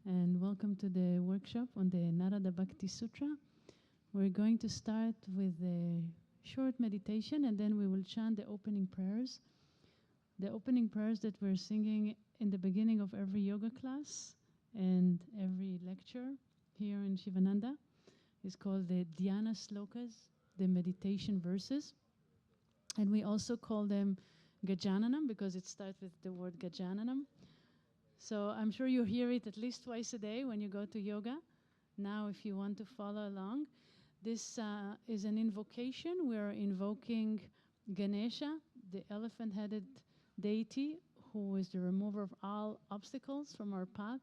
and welcome to the workshop on the Narada Bhakti Sutra. We're going to start with a short meditation and then we will chant the opening prayers. The opening prayers that we're singing in the beginning of every yoga class and every lecture here in Sivananda is called the Dhyana Slokas, the meditation verses. And we also call them Gajananam because it starts with the word Gajananam. So I'm sure you hear it at least twice a day when you go to yoga. Now, if you want to follow along, this is an invocation. We're invoking Ganesha, the elephant-headed deity, who is the remover of all obstacles from our path.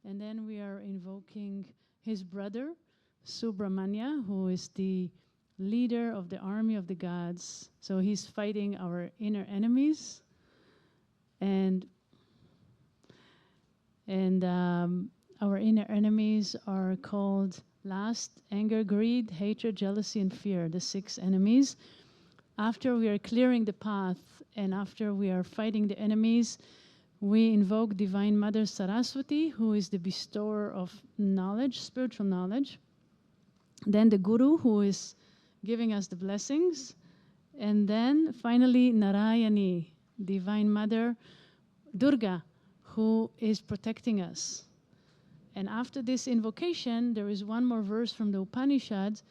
And then we are invoking his brother, Subramanya, who is the leader of the army of the gods. So he's fighting our inner enemies. And our inner enemies are called lust, anger, greed, hatred, jealousy, and fear, the 6 enemies. After we are clearing the path and after we are fighting the enemies, we invoke Divine Mother Saraswati, who is the bestower of knowledge, spiritual knowledge. Then the Guru, who is giving us the blessings. And then finally Narayani, Divine Mother Durga, who is protecting us. And after this invocation, there is one more verse from the Upanishads,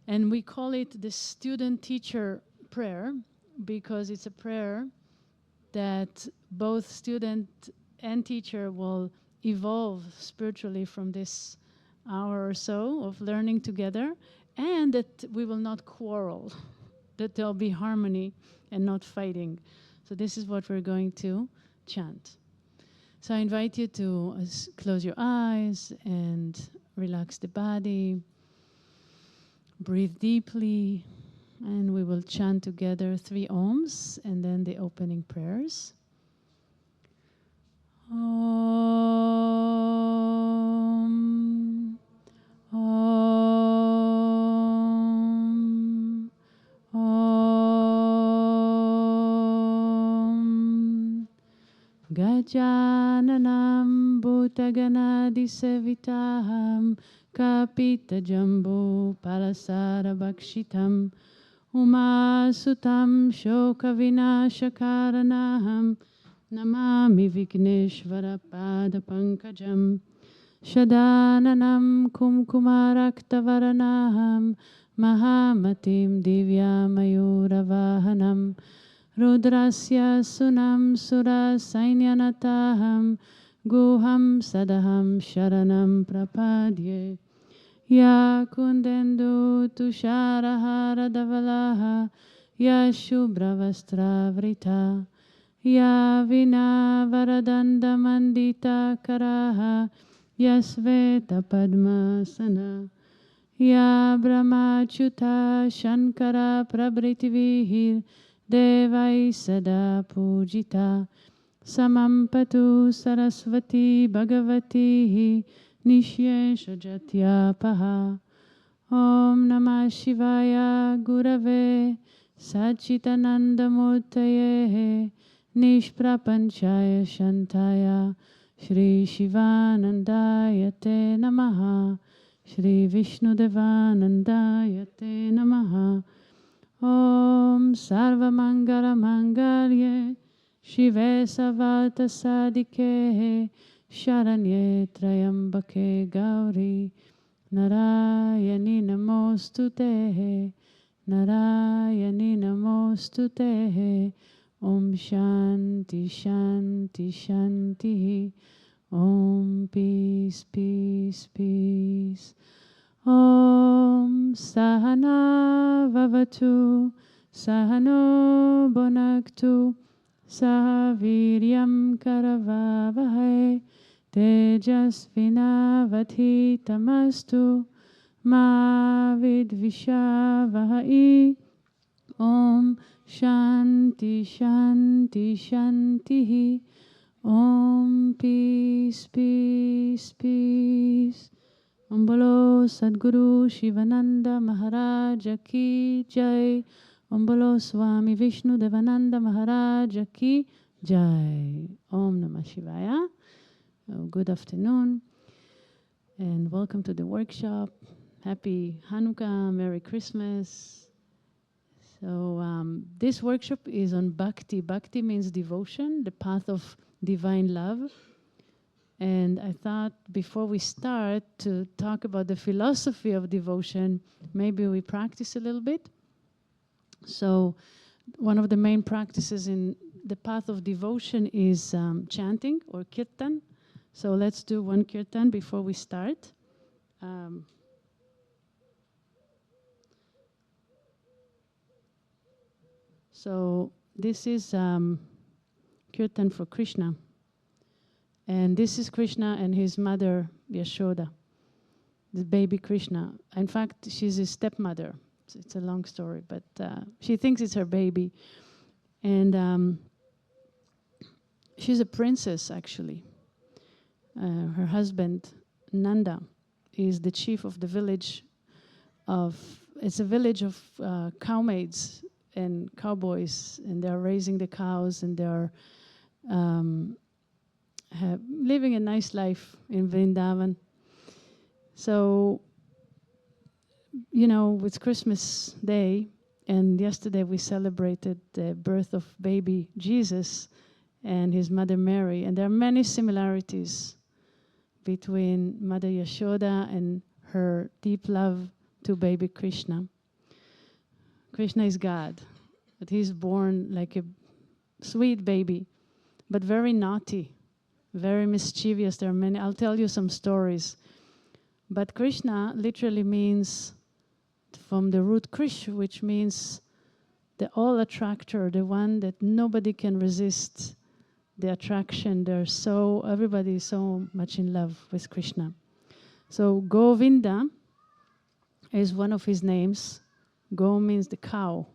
and we call it the student-teacher prayer because it's a prayer that both student and teacher will evolve spiritually from this hour or so of learning together, and that we will not quarrel, that there'll be harmony and not fighting. So this is what we're going to chant. So I invite you to close your eyes and relax the body. Breathe deeply, and we will chant together 3 Oms and then the opening prayers. Om, Om, Om. Gajananam bhutaganadisevitaham kapita jambu palasara bhakshitam umasutam shokavinashakaranaham namami vigneshvara pada pankajam shadananam kumkumaraktavaranaham mahamatim divyamayuravahanam Rudrasya sunam sura sainyanataham guham sadaham sharanam prapadye ya kundendu tusharahara davalaha ya shubhravastra ya vina varadanda mandita karaha ya sveta padmasana ya brahmachuta shankara prabhritivihir Devai sada pujita samampatu sarasvati bhagavati nishyesha jatyapaha Om Namah Shivaya Gurave Sachitanandamurtaye Nishprapanchaya Shantaya Shri Shivanandaya Te Namaha Shri Vishnudevanandaya Te Namaha Om Sarva Mangala Mangalye Shive Savata Sadike Sharanye Trayambake Gauri Narayani Namostute Narayani Namostute Om Shanti Shanti Shanti Om Peace Peace Peace Om Sahana Vavatu Sahano Bonaktu Sahaviryam Karavavahai Tejasvinavati Tamastu Ma Vidvishavahai Om Shanti Shanti Shanti Om Peace Peace Peace Om Bolo Sadguru Sivananda Maharaja Ki Jai. Om Bolo Swami Vishnu Devananda Maharaja Ki Jai. Om Namah Shivaya. Good afternoon, and welcome to the workshop. Happy Hanukkah, Merry Christmas. So this workshop is on Bhakti. Bhakti means devotion, the path of divine love. And I thought before we start to talk about the philosophy of devotion, maybe we practice a little bit. So one of the main practices in the path of devotion is chanting or Kirtan. So let's do one Kirtan before we start. So this is Kirtan for Krishna. And this is Krishna and his mother, Yashoda, the baby Krishna. In fact, she's his stepmother. It's a long story, but she thinks it's her baby. And she's a princess, actually. Her husband, Nanda, is the chief of the village it's a village of cowmaids and cowboys, and they're raising the cows, and they're living a nice life in Vrindavan. So, you know, it's Christmas Day, and yesterday we celebrated the birth of baby Jesus and his mother Mary, and there are many similarities between Mother Yashoda and her deep love to baby Krishna. Krishna is God, but he's born like a sweet baby, but very naughty, very mischievous. There are many, I'll tell you some stories. But Krishna literally means from the root Krish, which means the all attractor, the one that nobody can resist, the attraction. Everybody is so much in love with Krishna. So Govinda is one of his names. Go means the cow.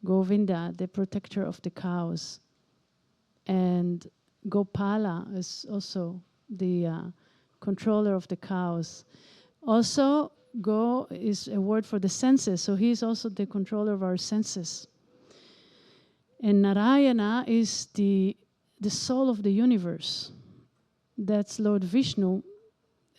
Govinda, the protector of the cows. And Gopala is also the controller of the cows. Also, Go is a word for the senses, so he is also the controller of our senses. And Narayana is the soul of the universe. That's Lord Vishnu.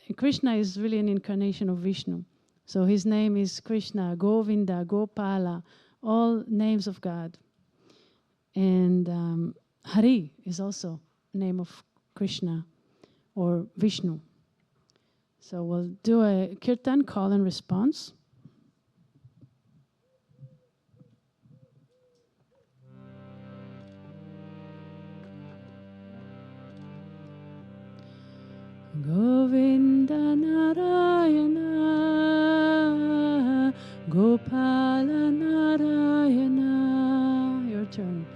And Krishna is really an incarnation of Vishnu. So his name is Krishna, Govinda, Gopala, all names of God. And Hari is also name of Krishna or Vishnu. So we'll do a Kirtan, call and response. Govinda Narayana, Gopala Narayana. Your turn.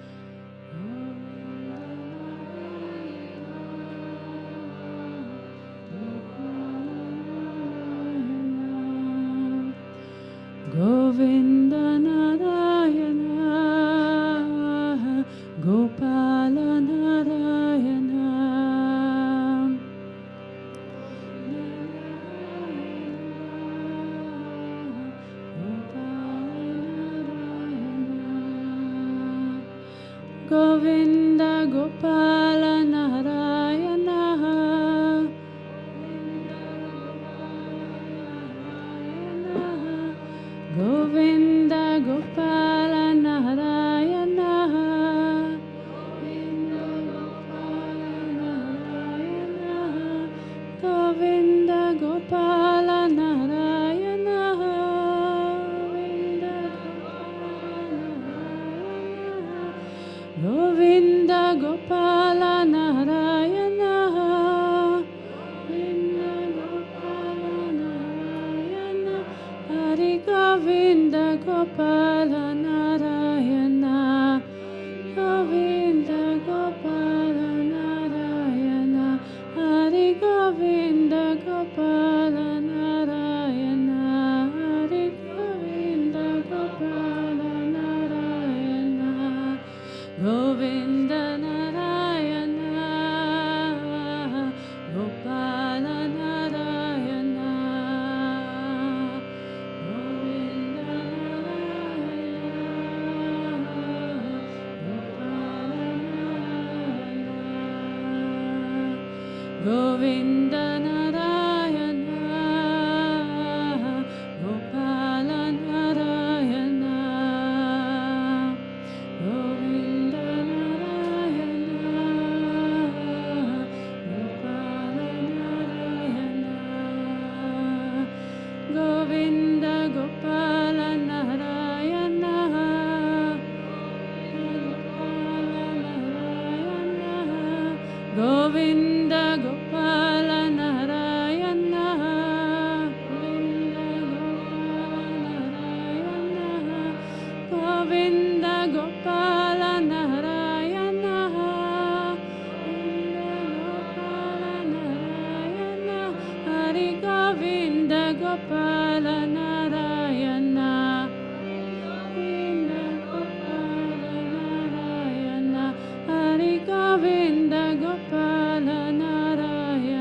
Govinda Narayana, Gopala Narayana. Govinda Gopala Narayana. Govinda Gopala Narayana. Govinda Gopala Narayana. Govinda Gopala Narayana. Hari Govinda Gopala Narayana. Govinda Gopala Narayana. Hari Govinda Gopala Narayana. Hari Govinda Gopala Narayana. Govinda Narayana. Gopala Narayana. Govinda Govinda Narayana, Gopala Narayana, Govinda Narayana, Gopala Narayana, Govinda Gopala Narayana, Govinda Gopala Narayana, Govinda Gopala Narayana, Hari Govinda Gopala Narayana, Govinda Gopala Narayana, Hari Govinda Gopala Narayana,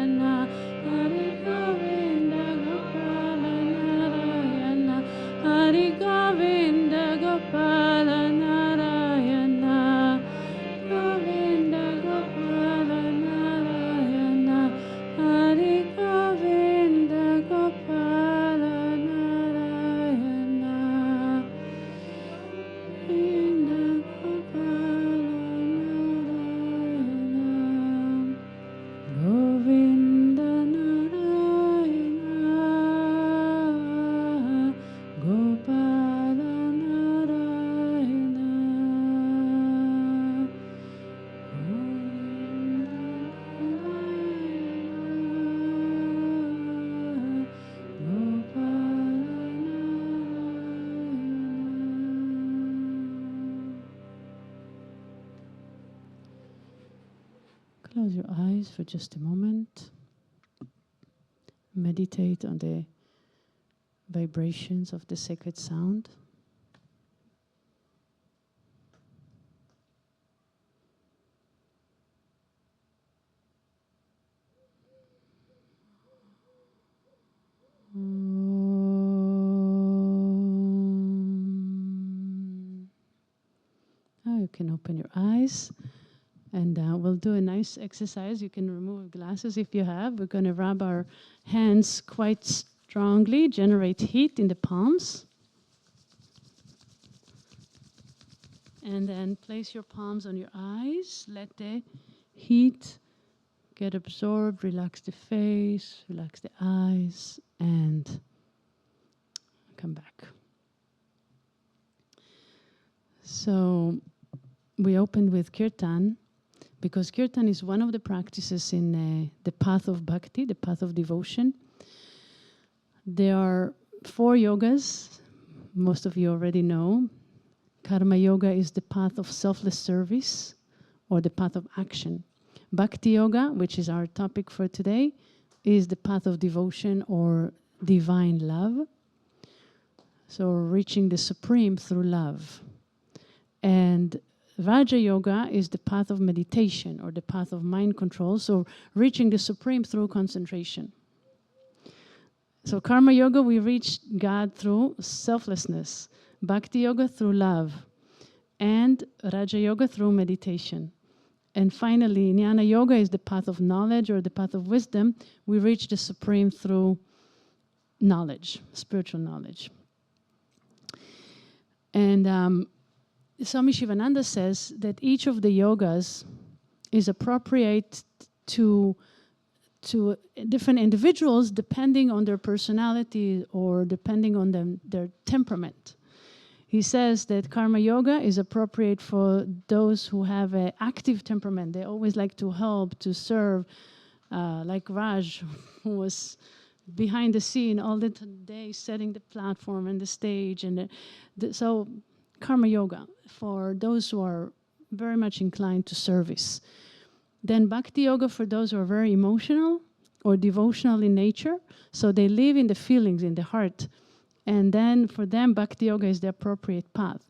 Hari Govinda Gopala Narayana, Hari Govinda Gopala Narayana, Govinda Gopala Narayana, Hari Govinda Gopala Narayana, Govinda Gopala Narayana, Close your eyes for just a moment. Meditate on the vibrations of the sacred sound. Now you can open your eyes. And we'll do a nice exercise. You can remove glasses if you have. We're going to rub our hands quite strongly, generate heat in the palms. And then place your palms on your eyes. Let the heat get absorbed. Relax the face, relax the eyes, and come back. So we opened with Kirtan, because Kirtan is one of the practices in the path of bhakti, the path of devotion. There are 4 yogas, most of you already know. Karma Yoga is the path of selfless service, or the path of action. Bhakti Yoga, which is our topic for today, is the path of devotion or divine love. So reaching the supreme through love. And Raja Yoga is the path of meditation, or the path of mind control, so reaching the supreme through concentration. So Karma Yoga, we reach God through selflessness. Bhakti Yoga through love. And Raja Yoga through meditation. And finally, Jnana Yoga is the path of knowledge, or the path of wisdom. We reach the supreme through knowledge, spiritual knowledge. And Swami Sivananda says that each of the yogas is appropriate to different individuals depending on their personality or depending on their temperament. He says that Karma Yoga is appropriate for those who have an active temperament. They always like to help, to serve, like Raj, who was behind the scene all the day, setting the platform and the stage. And so Karma Yoga, for those who are very much inclined to service. Then Bhakti Yoga for those who are very emotional or devotional in nature. So they live in the feelings, in the heart. And then for them, Bhakti Yoga is the appropriate path.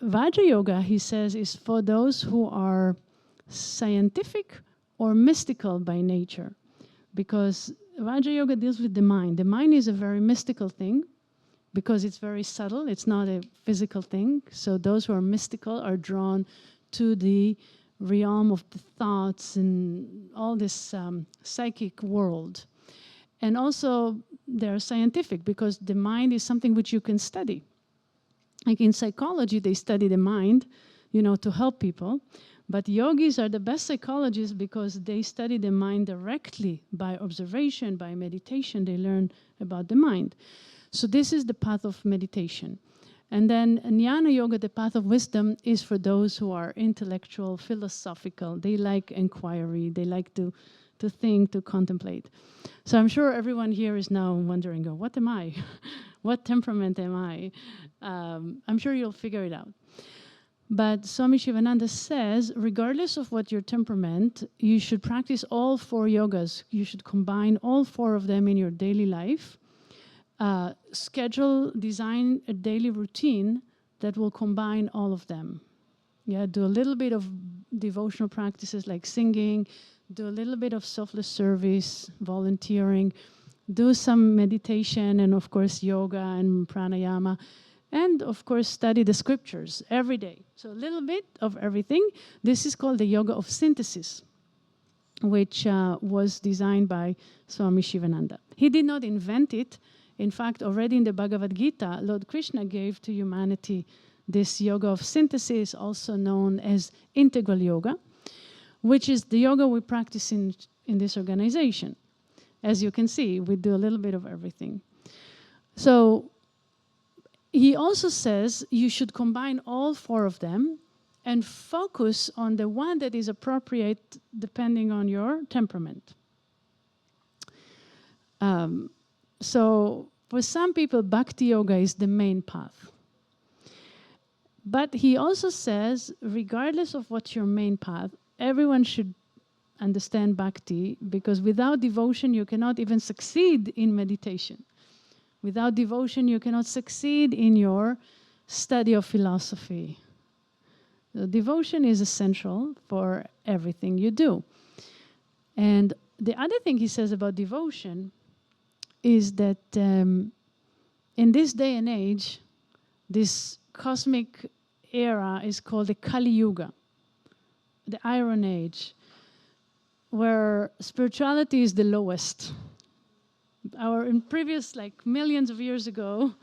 Vajra Yoga, he says, is for those who are scientific or mystical by nature. Because Vajra Yoga deals with the mind. The mind is a very mystical thing, because it's very subtle. It's not a physical thing. So those who are mystical are drawn to the realm of the thoughts and all this psychic world. And also they're scientific because the mind is something which you can study. Like in psychology, they study the mind, you know, to help people. But yogis are the best psychologists because they study the mind directly by observation, by meditation. They learn about the mind. So this is the path of meditation. And then Jnana Yoga, the path of wisdom, is for those who are intellectual, philosophical. They like inquiry. They like to think, to contemplate. So I'm sure everyone here is now wondering, oh, what am I? What temperament am I? I'm sure you'll figure it out. But Swami Sivananda says, regardless of what your temperament, you should practice all 4 yogas. You should combine all 4 of them in your daily life. Design a daily routine that will combine all of them. Yeah, do a little bit of devotional practices like singing, do a little bit of selfless service, volunteering, do some meditation and of course yoga and pranayama, and of course study the scriptures every day. So a little bit of everything. This is called the yoga of synthesis, which was designed by Swami Sivananda. He did not invent it. In fact, already in the Bhagavad Gita, Lord Krishna gave to humanity this yoga of synthesis, also known as integral yoga, which is the yoga we practice in this organization. As you can see, we do a little bit of everything. So he also says you should combine all 4 of them and focus on the one that is appropriate depending on your temperament. So for some people, Bhakti Yoga is the main path. But he also says, regardless of what's your main path, everyone should understand Bhakti, because without devotion, you cannot even succeed in meditation. Without devotion, you cannot succeed in your study of philosophy. The devotion is essential for everything you do. And the other thing he says about devotion is that in this day and age, this cosmic era is called the Kali Yuga, the Iron Age, where spirituality is the lowest. In previous, like millions of years ago,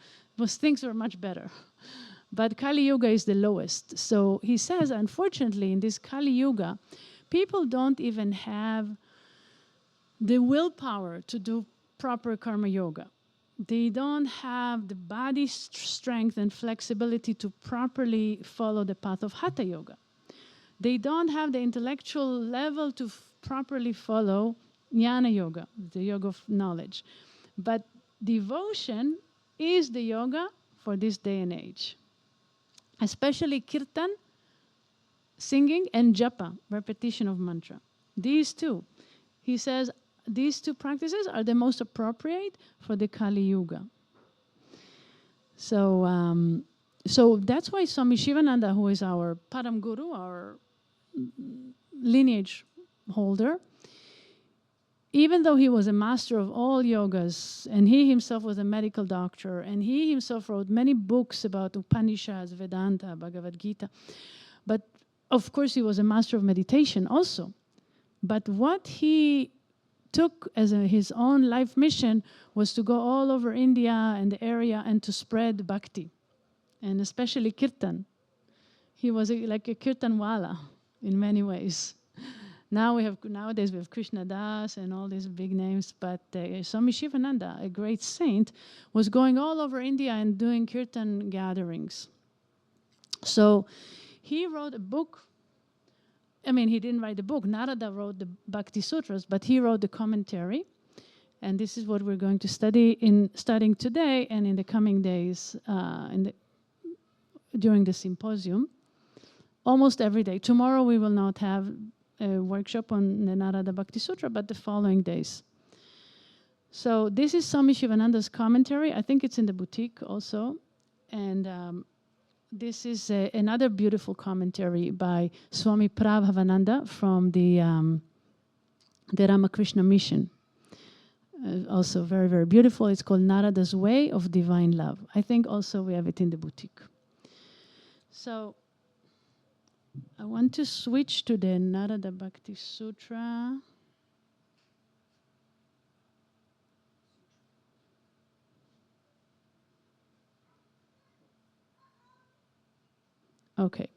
things were much better. But Kali Yuga is the lowest. So he says, unfortunately, in this Kali Yuga, people don't even have the willpower to do proper karma yoga. They don't have the body strength and flexibility to properly follow the path of Hatha Yoga. They don't have the intellectual level to properly follow Jnana Yoga, the yoga of knowledge. But devotion is the yoga for this day and age. Especially Kirtan, singing, and japa, repetition of mantra. These 2. He says, these 2 practices are the most appropriate for the Kali Yuga. So, so that's why Swami Sivananda, who is our Param Guru, our lineage holder, even though he was a master of all yogas, and he himself was a medical doctor, and he himself wrote many books about Upanishads, Vedanta, Bhagavad Gita, but of course he was a master of meditation also. But what he took as his own life mission was to go all over India and the area and to spread bhakti, and especially kirtan. He was like a kirtanwala in many ways. Nowadays we have Krishna Das and all these big names, but Swami Sivananda, a great saint, was going all over India and doing kirtan gatherings. So he wrote a book. I mean, he didn't write the book. Narada wrote the Bhakti Sutras, but he wrote the commentary. And this is what we're going to studying today and in the coming days during the symposium. Almost every day. Tomorrow we will not have a workshop on the Narada Bhakti Sutra, but the following days. So this is Swami Sivananda's commentary. I think it's in the boutique also. And this is another beautiful commentary by Swami Prabhavananda from the Ramakrishna Mission. Also very, very beautiful. It's called Narada's Way of Divine Love. I think also we have it in the boutique. So I want to switch to the Narada Bhakti Sutra. Okay.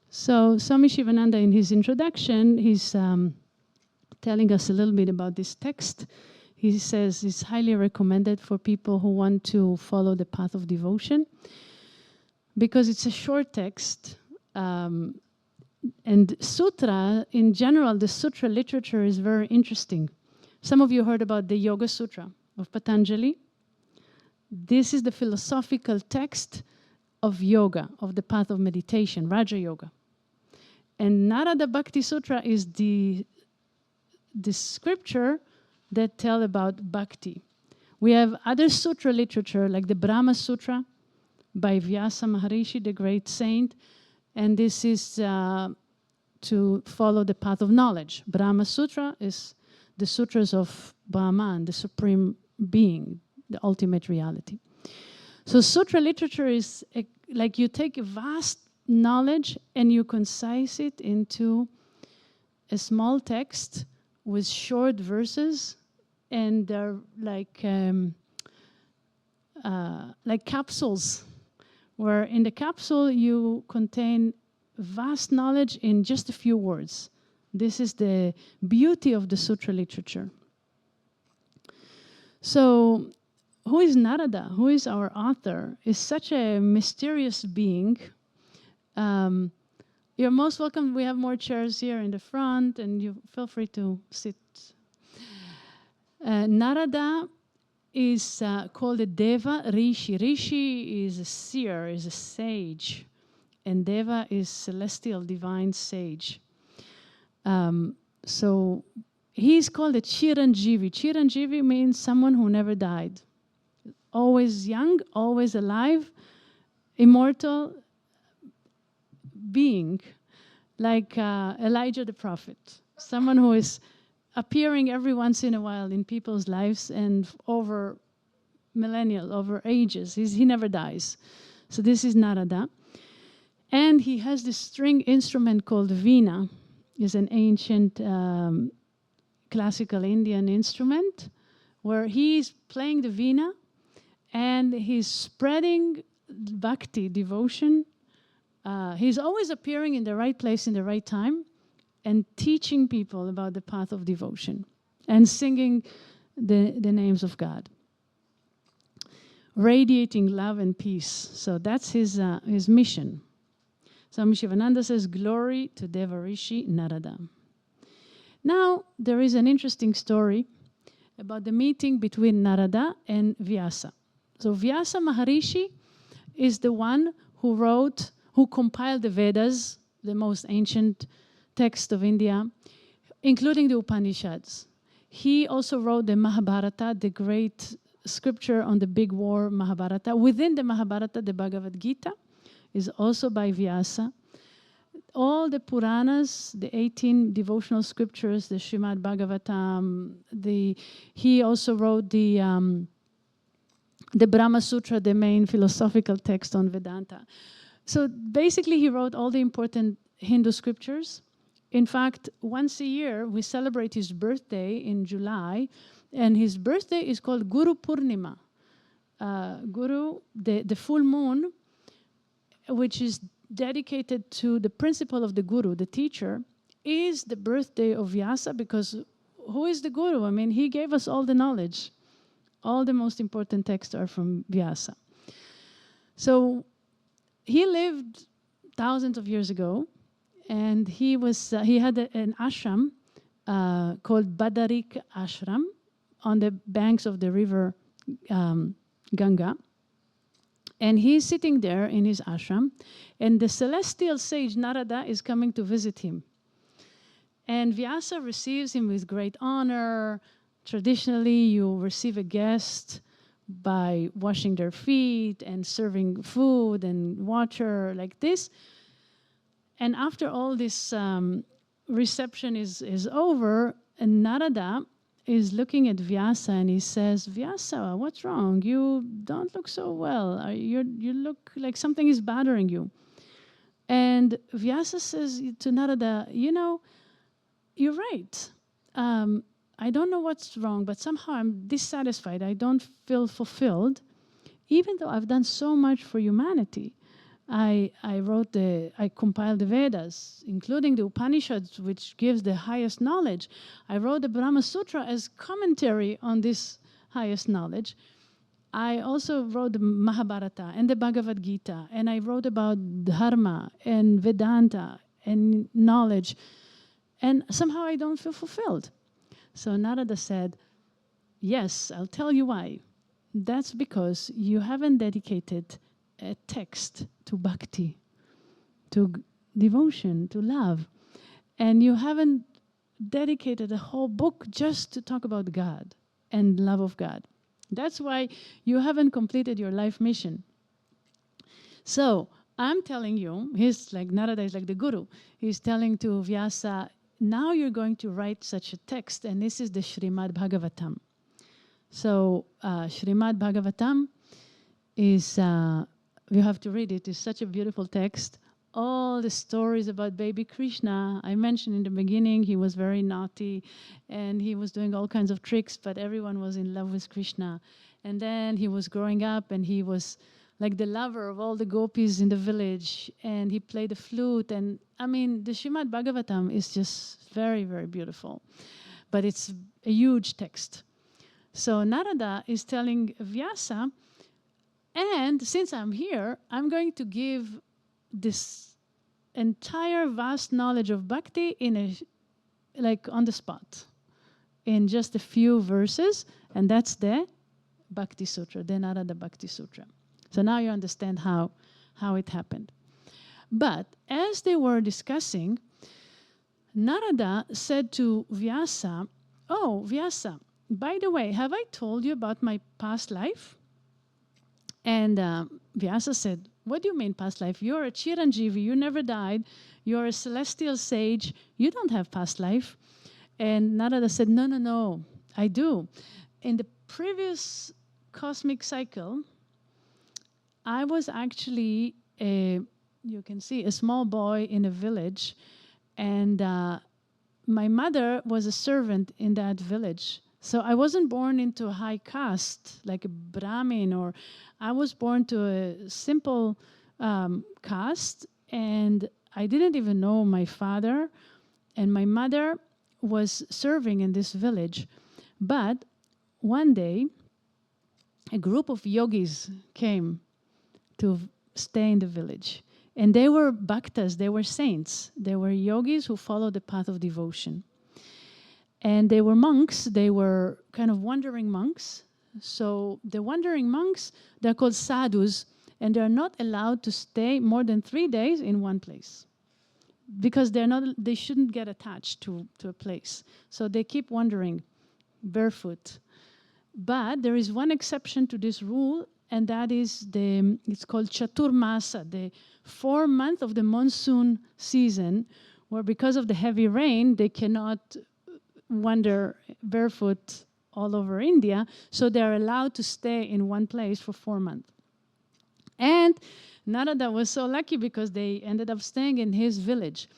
So Swami Sivananda, in his introduction, he's telling us a little bit about this text. He says it's highly recommended for people who want to follow the path of devotion because it's a short text. And sutra, in general, the sutra literature is very interesting. Some of you heard about the Yoga Sutra of Patanjali. This is the philosophical text of yoga, of the path of meditation, Raja Yoga. And Narada Bhakti Sutra is the scripture that tell about bhakti. We have other sutra literature like the Brahma Sutra by Vyasa Maharishi, the great saint, and this is to follow the path of knowledge. Brahma Sutra is the sutras of Brahman, the supreme being, the ultimate reality. So sutra literature is like you take a vast knowledge and you concise it into a small text with short verses, and they're like capsules, where in the capsule you contain vast knowledge in just a few words. This is the beauty of the sutra literature. So, who is Narada? Who is our author? Is such a mysterious being. You're most welcome. We have more chairs here in the front, and you feel free to sit. Narada is called a Deva Rishi. Rishi is a seer, is a sage, and Deva is celestial, divine sage. So he's called a Chiranjeevi. Chiranjeevi means someone who never died. Always young, always alive, immortal being, like Elijah the prophet. Someone who is appearing every once in a while in people's lives and over millennial, over ages. He never dies. So this is Narada. And he has this string instrument called veena. It's an ancient classical Indian instrument where he's playing the veena and he's spreading bhakti, devotion. He's always appearing in the right place in the right time and teaching people about the path of devotion and singing the names of God. Radiating love and peace. So that's his mission. Swami Sivananda says, glory to Devarishi Narada. Now, there is an interesting story about the meeting between Narada and Vyasa. So Vyasa Maharishi is the one who compiled the Vedas, the most ancient text of India, including the Upanishads. He also wrote the Mahabharata, the great scripture on the big war Mahabharata. Within the Mahabharata, the Bhagavad Gita is also by Vyasa. All the Puranas, the 18 devotional scriptures, the Srimad Bhagavatam, he also wrote the Brahma Sutra, the main philosophical text on Vedanta. So basically, he wrote all the important Hindu scriptures. In fact, once a year, we celebrate his birthday in July, and his birthday is called Guru Purnima. Guru, the full moon, which is dedicated to the principle of the Guru, the teacher, is the birthday of Vyasa, because who is the Guru? I mean, he gave us all the knowledge. All the most important texts are from Vyasa. So he lived thousands of years ago, and he had an ashram called Badarik Ashram on the banks of the river Ganga. And he's sitting there in his ashram, and the celestial sage Narada is coming to visit him. And Vyasa receives him with great honor. Traditionally, you receive a guest by washing their feet and serving food and water like this. And after all this reception is over, and Narada is looking at Vyasa and he says, Vyasa, what's wrong? You don't look so well. You look like something is bothering you. And Vyasa says to Narada, you're right. I don't know what's wrong, but somehow I'm dissatisfied. I don't feel fulfilled, even though I've done so much for humanity. I compiled the Vedas, including the Upanishads, which gives the highest knowledge. I wrote the Brahma Sutra as commentary on this highest knowledge. I also wrote the Mahabharata and the Bhagavad Gita, and I wrote about Dharma and Vedanta and knowledge, and somehow I don't feel fulfilled. So Narada said, yes, I'll tell you why. That's because you haven't dedicated a text to bhakti, to devotion, to love. And you haven't dedicated a whole book just to talk about God and love of God. That's why you haven't completed your life mission. So I'm telling you, Narada is like the guru. He's telling to Vyasa, now you're going to write such a text, and this is the Srimad Bhagavatam. So Srimad Bhagavatam is, you have to read it. It's such a beautiful text. All the stories about baby Krishna. I mentioned in the beginning he was very naughty and he was doing all kinds of tricks, but everyone was in love with Krishna. And then he was growing up and he was like the lover of all the gopis in the village, and he played the flute. And I mean, the Srimad Bhagavatam is just very, very beautiful, but it's a huge text. So Narada is telling Vyasa, and since I'm here, I'm going to give this entire vast knowledge of bhakti on the spot, in just a few verses, and that's the Bhakti Sutra, the Narada Bhakti Sutra. So now you understand how it happened. But as they were discussing, Narada said to Vyasa, oh, Vyasa, by the way, have I told you about my past life? And Vyasa said, what do you mean past life? You're a Chiranjeevi, you never died. You're a celestial sage. You don't have past life. And Narada said, no, I do. In the previous cosmic cycle, I was actually you can see, a small boy in a village. And my mother was a servant in that village. So I wasn't born into a high caste, like a Brahmin, or I was born to a simple caste, and I didn't even know my father, and my mother was serving in this village. But one day, a group of yogis came to stay in the village, and they were bhaktas, they were saints, they were yogis who followed the path of devotion. And they were monks, they were kind of wandering monks. So the wandering monks, they're called sadhus, and they're not allowed to stay more than 3 days in one place, because they shouldn't get attached to a place. So they keep wandering barefoot. But there is one exception to this rule, and that is it's called Chaturmasa, the 4 month of the monsoon season, where because of the heavy rain, they cannot wander barefoot all over India, so they're allowed to stay in one place for 4 months. And Narada was so lucky because they ended up staying in his village,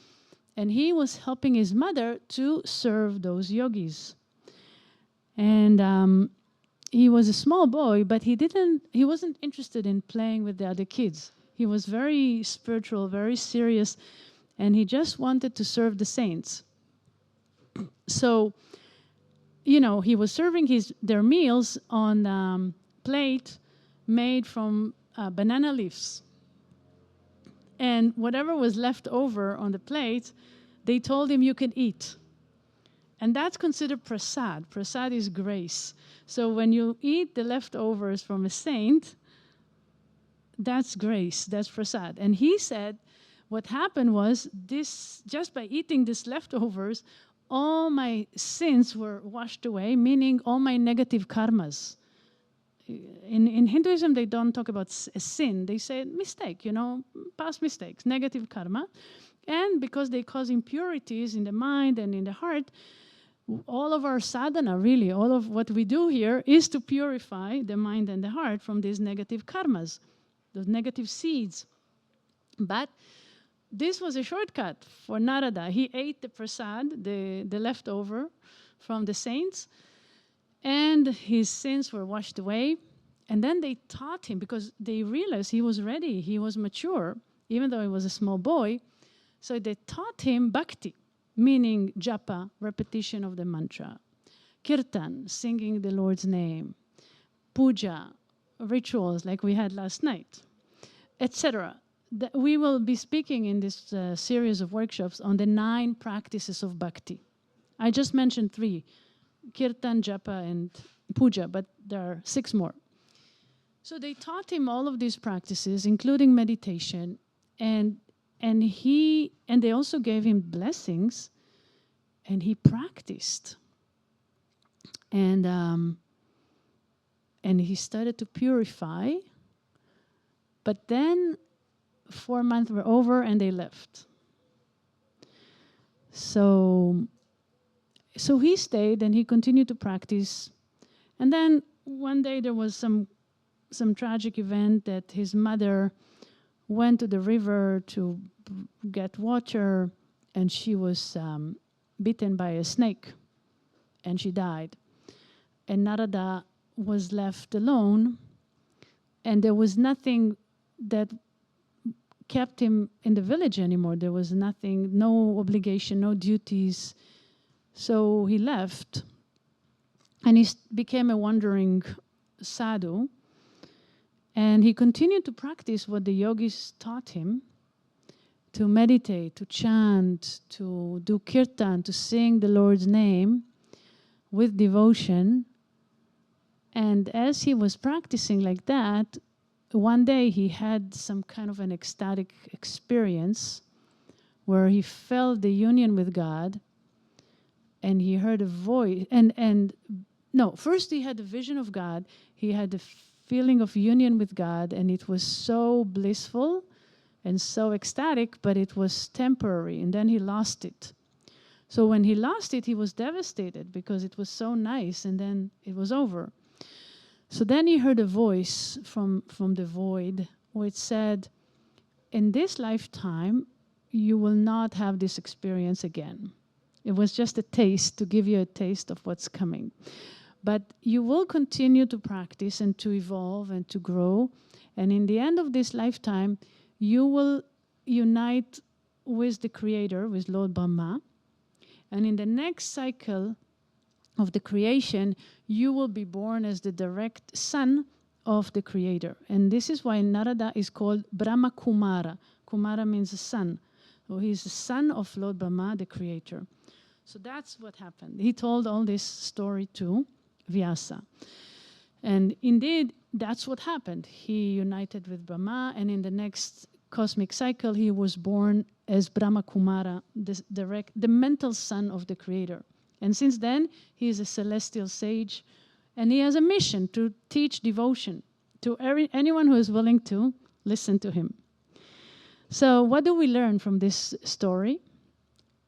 and he was helping his mother to serve those yogis. And he was a small boy, but he wasn't interested in playing with the other kids. He was very spiritual, very serious, and he just wanted to serve the saints. So, he was serving their meals on plate made from banana leaves. And whatever was left over on the plate, they told him you can eat. And that's considered prasad. Prasad is grace. So when you eat the leftovers from a saint, that's grace, that's prasad. And he said what happened was just by eating these leftovers, all my sins were washed away, meaning all my negative karmas. In Hinduism, they don't talk about a sin. They say mistake, past mistakes, negative karma. And because they cause impurities in the mind and in the heart, all of our sadhana, really, all of what we do here is to purify the mind and the heart from these negative karmas, those negative seeds. But this was a shortcut for Narada. He ate the prasad, the leftover from the saints, and his sins were washed away. And then they taught him, because they realized he was ready, he was mature, even though he was a small boy. So they taught him bhakti, meaning japa, repetition of the mantra, kirtan, singing the Lord's name, puja, rituals like we had last night, etc. We will be speaking in this series of workshops on the 9 practices of bhakti. I just mentioned 3, kirtan, japa, and puja, but there are 6 more. So they taught him all of these practices, including meditation, and they also gave him blessings, and he practiced. And he started to purify. But then 4 months were over and they left. So he stayed and he continued to practice. And then one day there was some tragic event that his mother went to the river to get water, and she was bitten by a snake, and she died. And Narada was left alone, and there was nothing that kept him in the village anymore. There was nothing, no obligation, no duties. So he left, and he became a wandering sadhu. And he continued to practice what the yogis taught him, to meditate, to chant, to do kirtan, to sing the Lord's name with devotion. And as he was practicing like that, one day he had some kind of an ecstatic experience where he felt the union with God, and he heard a voice. First he had a vision of God. He had the feeling of union with God, and it was so blissful and so ecstatic, but it was temporary, and then he lost it. So when he lost it, he was devastated because it was so nice, and then it was over. So then he heard a voice from the void, which said, in this lifetime, you will not have this experience again. It was just a taste, to give you a taste of what's coming. But you will continue to practice and to evolve and to grow. And in the end of this lifetime, you will unite with the Creator, with Lord Brahma. And in the next cycle of the creation, you will be born as the direct son of the Creator. And this is why Narada is called Brahma Kumara. Kumara means a son. So he's the son of Lord Brahma, the Creator. So that's what happened. He told all this story to Vyasa. And indeed, that's what happened. He united with Brahma, and in the next cosmic cycle, he was born as Brahma Kumara, the mental son of the Creator. And since then, he is a celestial sage, and he has a mission to teach devotion to anyone who is willing to listen to him. So what do we learn from this story?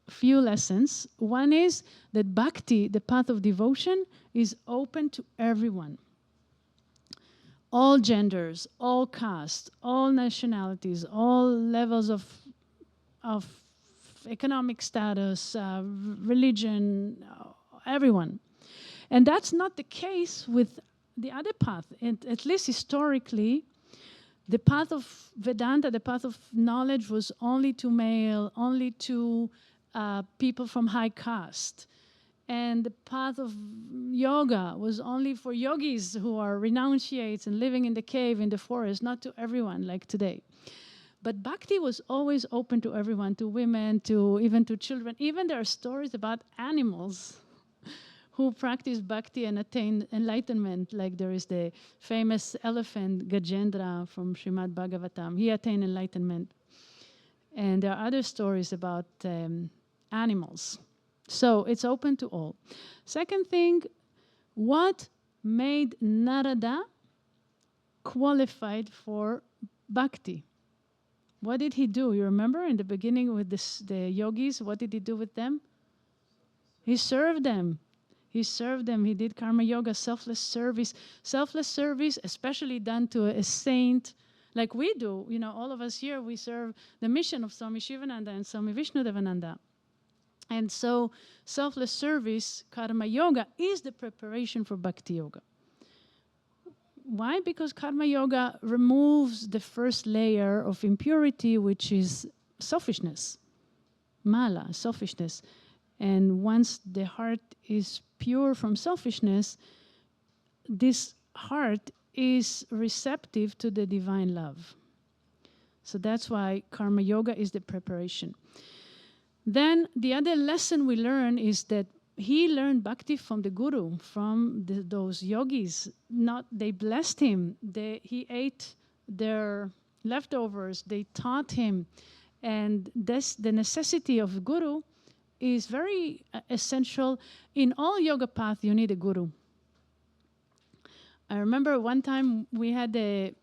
Few lessons. One is that bhakti, the path of devotion, is open to everyone. All genders, all castes, all nationalities, all levels of economic status, religion, everyone. And that's not the case with the other path. And at least historically, the path of Vedanta, the path of knowledge, was only to male, only to people from high caste. And the path of yoga was only for yogis who are renunciates and living in the cave, in the forest, not to everyone like today. But bhakti was always open to everyone, to women, even to children. Even there are stories about animals who practice bhakti and attain enlightenment. Like there is the famous elephant Gajendra from Srimad Bhagavatam. He attained enlightenment. And there are other stories about animals. So it's open to all. Second thing, what made Narada qualified for bhakti? What did he do? You remember in the beginning with the yogis, what did he do with them? He served them. He served them. He did karma yoga, selfless service. Selfless service, especially done to a saint, like we do. You know, all of us here, we serve the mission of Swami Sivananda and Swami Vishnudevananda. And so selfless service, karma yoga, is the preparation for bhakti yoga. Why? Because karma yoga removes the first layer of impurity, which is selfishness, mala, selfishness. And once the heart is pure from selfishness, this heart is receptive to the divine love. So that's why karma yoga is the preparation. Then the other lesson we learn is that he learned bhakti from the guru, from those yogis. They blessed him. He ate their leftovers. They taught him. And the necessity of guru is very essential. In all yoga path, you need a guru. I remember one time we had a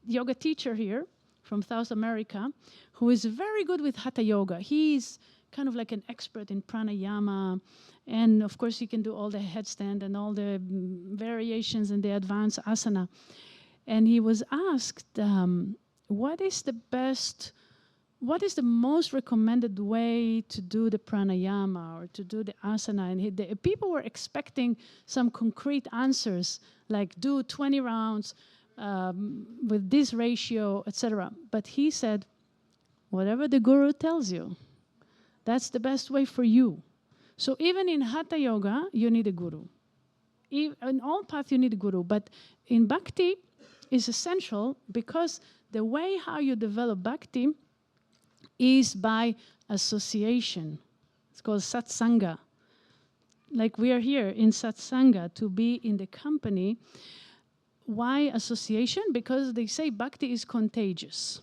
yoga teacher here from South America who is very good with hatha yoga. He's kind of like an expert in pranayama. And of course, he can do all the headstand and all the variations and the advanced asana. And he was asked, what is the most recommended way to do the pranayama or to do the asana? And people were expecting some concrete answers, like do 20 rounds with this ratio, etc. But he said, whatever the guru tells you, that's the best way for you. So even in hatha yoga, you need a guru. In all paths, you need a guru. But in bhakti, is essential because the way how you develop bhakti is by association. It's called satsanga. Like we are here in satsanga to be in the company. Why association? Because they say bhakti is contagious.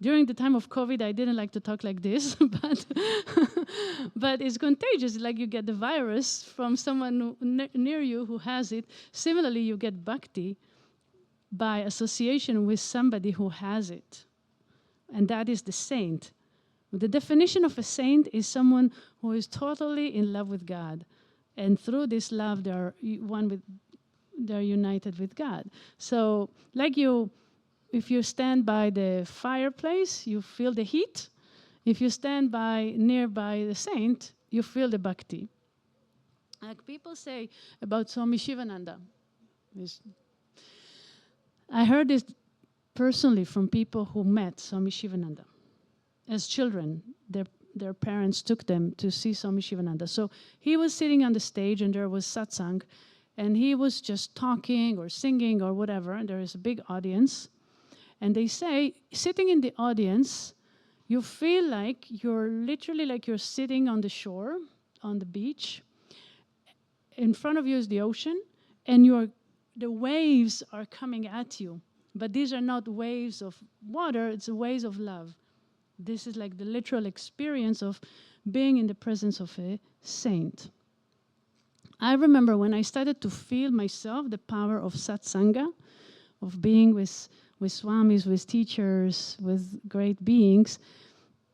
During the time of COVID, I didn't like to talk like this, but it's contagious. Like you get the virus from someone near you who has it. Similarly, you get bhakti by association with somebody who has it. And that is the saint. The definition of a saint is someone who is totally in love with God. And through this love, they're united with God. So like if you stand by the fireplace, you feel the heat. If you stand nearby the saint, you feel the bhakti. Like people say about Swami Sivananda. I heard this personally from people who met Swami Sivananda. As children, their parents took them to see Swami Sivananda. So he was sitting on the stage and there was satsang, and he was just talking or singing or whatever, and there is a big audience. And they say, sitting in the audience, you feel like you're literally like you're sitting on the shore, on the beach. In front of you is the ocean, and the waves are coming at you. But these are not waves of water, it's waves of love. This is like the literal experience of being in the presence of a saint. I remember when I started to feel myself the power of satsanga, of being with swamis, with teachers, with great beings.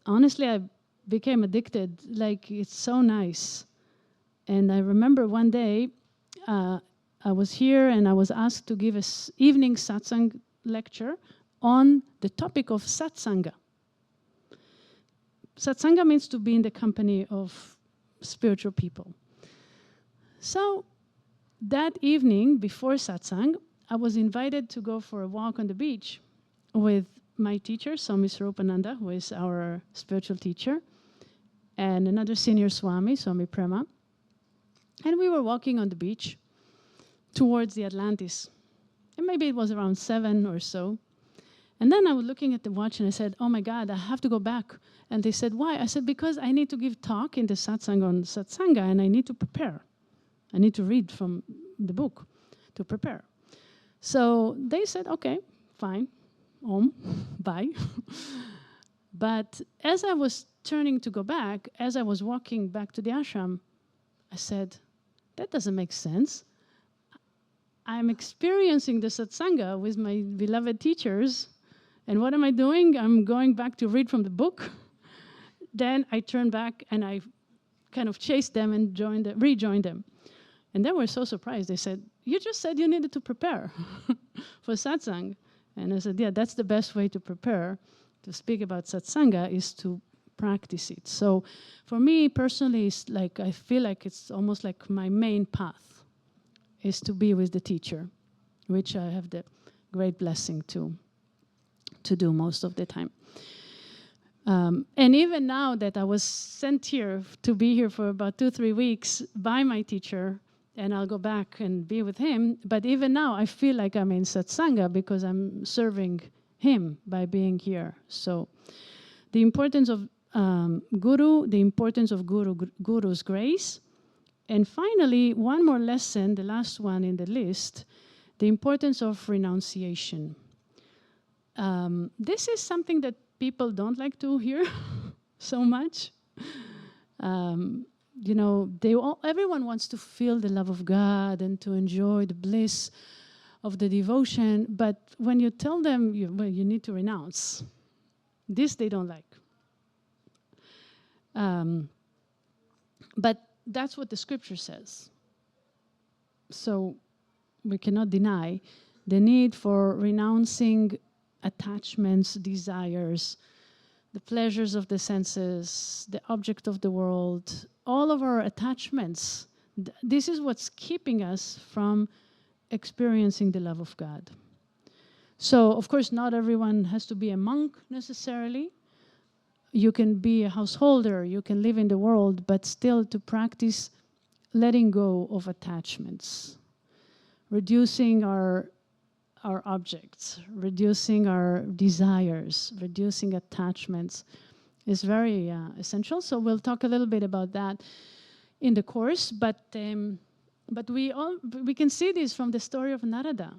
Honestly, I became addicted. Like, it's so nice. And I remember one day, I was here and I was asked to give an evening satsang lecture on the topic of satsanga. Satsanga means to be in the company of spiritual people. So that evening, before satsang, I was invited to go for a walk on the beach with my teacher, Swami Swarupananda, who is our spiritual teacher, and another senior Swami, Swami Prema. And we were walking on the beach towards the Atlantis. And maybe it was around 7 or so. And then I was looking at the watch and I said, oh my God, I have to go back. And they said, why? I said, because I need to give talk in the satsang on satsanga and I need to prepare. I need to read from the book to prepare. So they said, okay, fine, bye. But as I was turning to go back, as I was walking back to the ashram, I said, that doesn't make sense. I'm experiencing the satsanga with my beloved teachers, and what am I doing? I'm going back to read from the book. Then I turned back and I kind of chased them and rejoined them. And they were so surprised. They said, "You just said you needed to prepare for satsang." And I said, "Yeah, that's the best way to prepare to speak about satsanga is to practice it." So for me personally, it's like I feel like it's almost like my main path is to be with the teacher, which I have the great blessing to do most of the time. And even now that I was sent here to be here for about 2-3 weeks by my teacher, and I'll go back and be with him, but even now I feel like I'm in satsanga because I'm serving him by being here. So the importance of guru, the importance of guru's grace, and finally, one more lesson, the last one in the list, the importance of renunciation. This is something that people don't like to hear so much. You know, everyone wants to feel the love of God and to enjoy the bliss of the devotion, but when you tell them, you need to renounce, this they don't like. But that's what the scripture says. So we cannot deny the need for renouncing attachments, desires, the pleasures of the senses, the object of the world, all of our attachments. This is what's keeping us from experiencing the love of God. So, of course, not everyone has to be a monk necessarily. You can be a householder, you can live in the world, but still to practice letting go of attachments, reducing our objects, reducing our desires, reducing attachments is very essential. So we'll talk a little bit about that in the course, but we can see this from the story of Narada.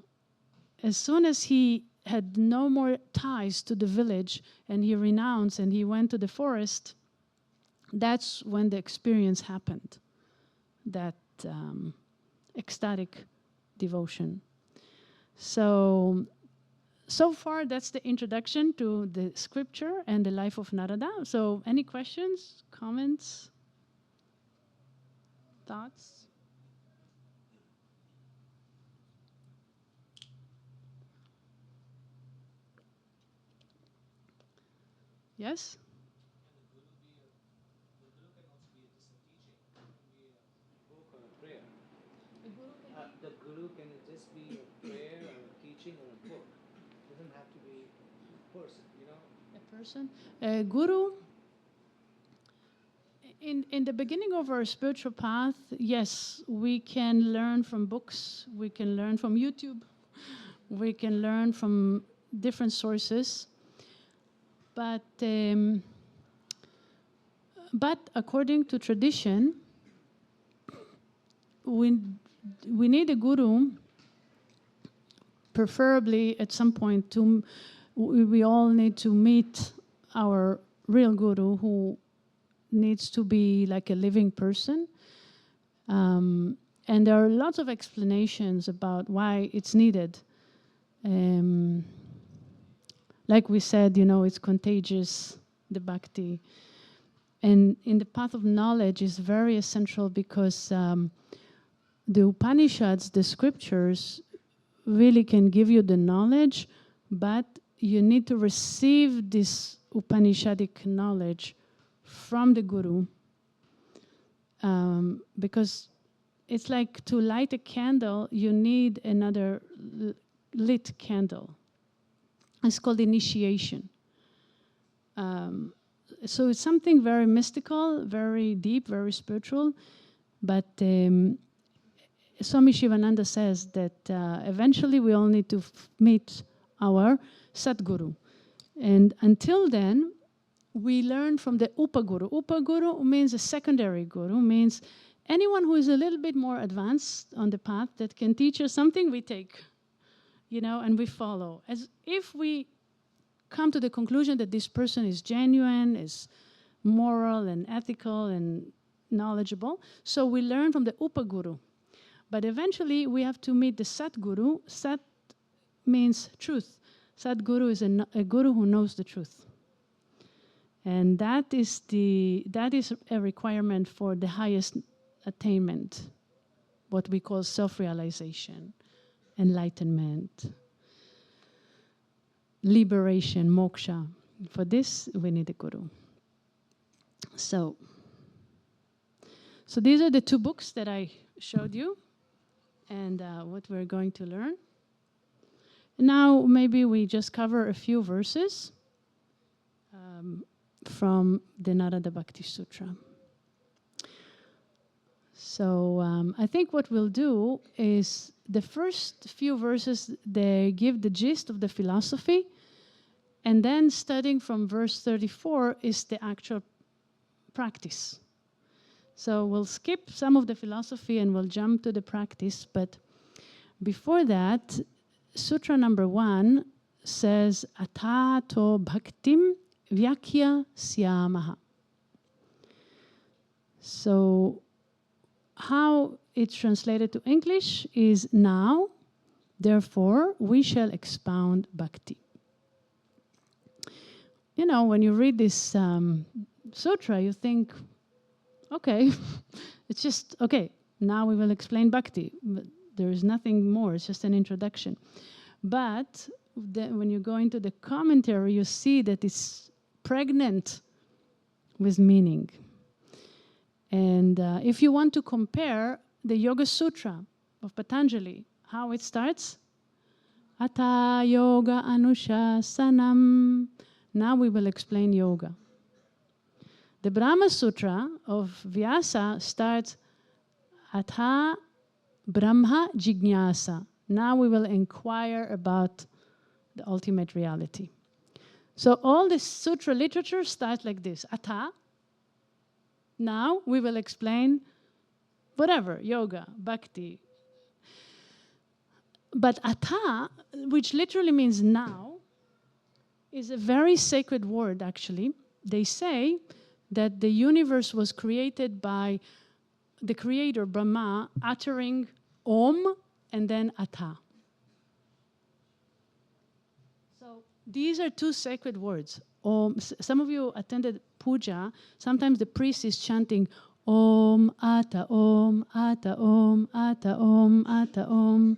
As soon as he had no more ties to the village and he renounced and he went to the forest, that's when the experience happened, that ecstatic devotion. So far that's the introduction to the scripture and the life of Narada. So any questions, comments, thoughts? Yes? The guru can just be a prayer or a teaching or a book. It doesn't have to be a person, you know? A person? A guru? In the beginning of our spiritual path, yes, we can learn from books, we can learn from YouTube, we can learn from different sources. But according to tradition, we need a guru, preferably at some point we all need to meet our real guru, who needs to be like a living person. And there are lots of explanations about why it's needed. Like we said, you know, it's contagious, the bhakti. And in the path of knowledge is very essential because the Upanishads, the scriptures, really can give you the knowledge, but you need to receive this Upanishadic knowledge from the guru, because it's like to light a candle, you need another lit candle. It's called initiation. So it's something very mystical, very deep, very spiritual, but Swami Sivananda says that eventually we all need to meet our Satguru. And until then, we learn from the Upaguru. Upaguru means a secondary guru, means anyone who is a little bit more advanced on the path that can teach us something, we take, you know, and we follow. As if we come to the conclusion that this person is genuine, is moral and ethical and knowledgeable. So we learn from the Upaguru. But eventually we have to meet the Satguru. Sat means truth. Satguru is a guru who knows the truth. And that is a requirement for the highest attainment, what we call self-realization, enlightenment, liberation, moksha. For this, we need a guru. So these are the two books that I showed you and what we're going to learn. Now, maybe we just cover a few verses from the Narada Bhakti Sutra. So I think what we'll do is the first few verses, they give the gist of the philosophy, and then studying from verse 34 is the actual practice. So we'll skip some of the philosophy and we'll jump to the practice. But before that, Sutra number 1 says, Atato bhaktim vyakya syamaha. So how it's translated to English is now, therefore, we shall expound bhakti. You know, when you read this sutra, you think, okay, it's just, okay, now we will explain bhakti. But there is nothing more, it's just an introduction. But when you go into the commentary, you see that it's pregnant with meaning. And if you want to compare the Yoga Sutra of Patanjali, how it starts, Ata Yoga Anushasanam. Now we will explain yoga. The Brahma Sutra of Vyasa starts Atha Brahma Jignasa. Now we will inquire about the ultimate reality. So all the sutra literature starts like this. Atha. Now we will explain whatever, yoga, bhakti. But Atha, which literally means now, is a very sacred word, actually. They say that the universe was created by the creator, Brahma, uttering Om and then Atha. So these are two sacred words. Om. Some of you attended puja. Sometimes the priest is chanting Om Ata Om Ata Om Ata Om Ata Om.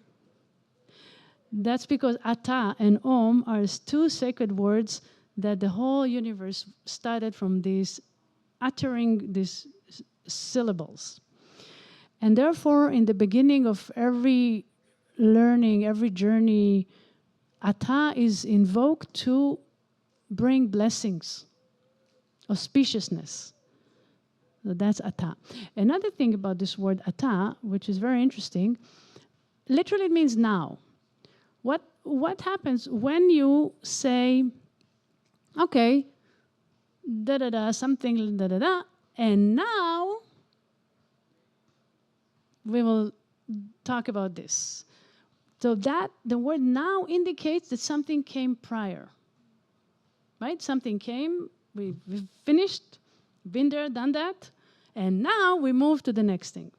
That's because Ata and Om are two sacred words that the whole universe started from these uttering these syllables. And therefore, in the beginning of every learning, every journey, Ata is invoked to bring blessings, auspiciousness. So that's Ata. Another thing about this word Ata, which is very interesting, literally it means now. What happens when you say, okay, da-da-da, something da-da-da, and now we will talk about this. So that the word now indicates that something came prior. Right? Something came, we've finished, been there, done that, and now we move to the next thing.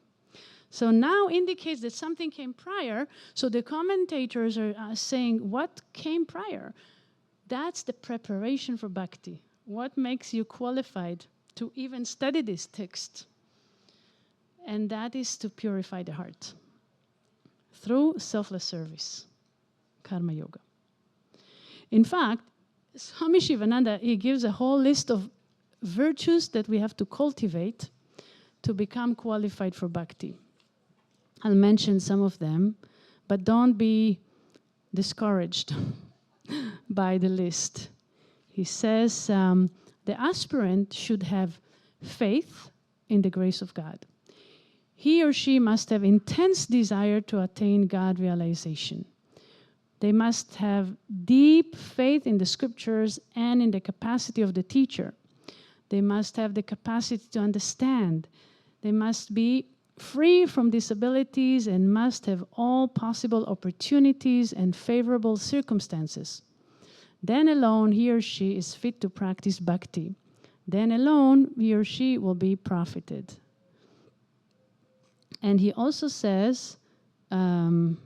So now indicates that something came prior, so the commentators are saying what came prior. That's the preparation for bhakti. What makes you qualified to even study this text? And that is to purify the heart through selfless service, karma yoga. In fact, Swami Sivananda, he gives a whole list of virtues that we have to cultivate to become qualified for bhakti. I'll mention some of them, but don't be discouraged by the list. He says the aspirant should have faith in the grace of God. He or she must have intense desire to attain God realization. They must have deep faith in the scriptures and in the capacity of the teacher. They must have the capacity to understand. They must be free from disabilities and must have all possible opportunities and favorable circumstances. Then alone he or she is fit to practice bhakti. Then alone he or she will be profited. And he also says, the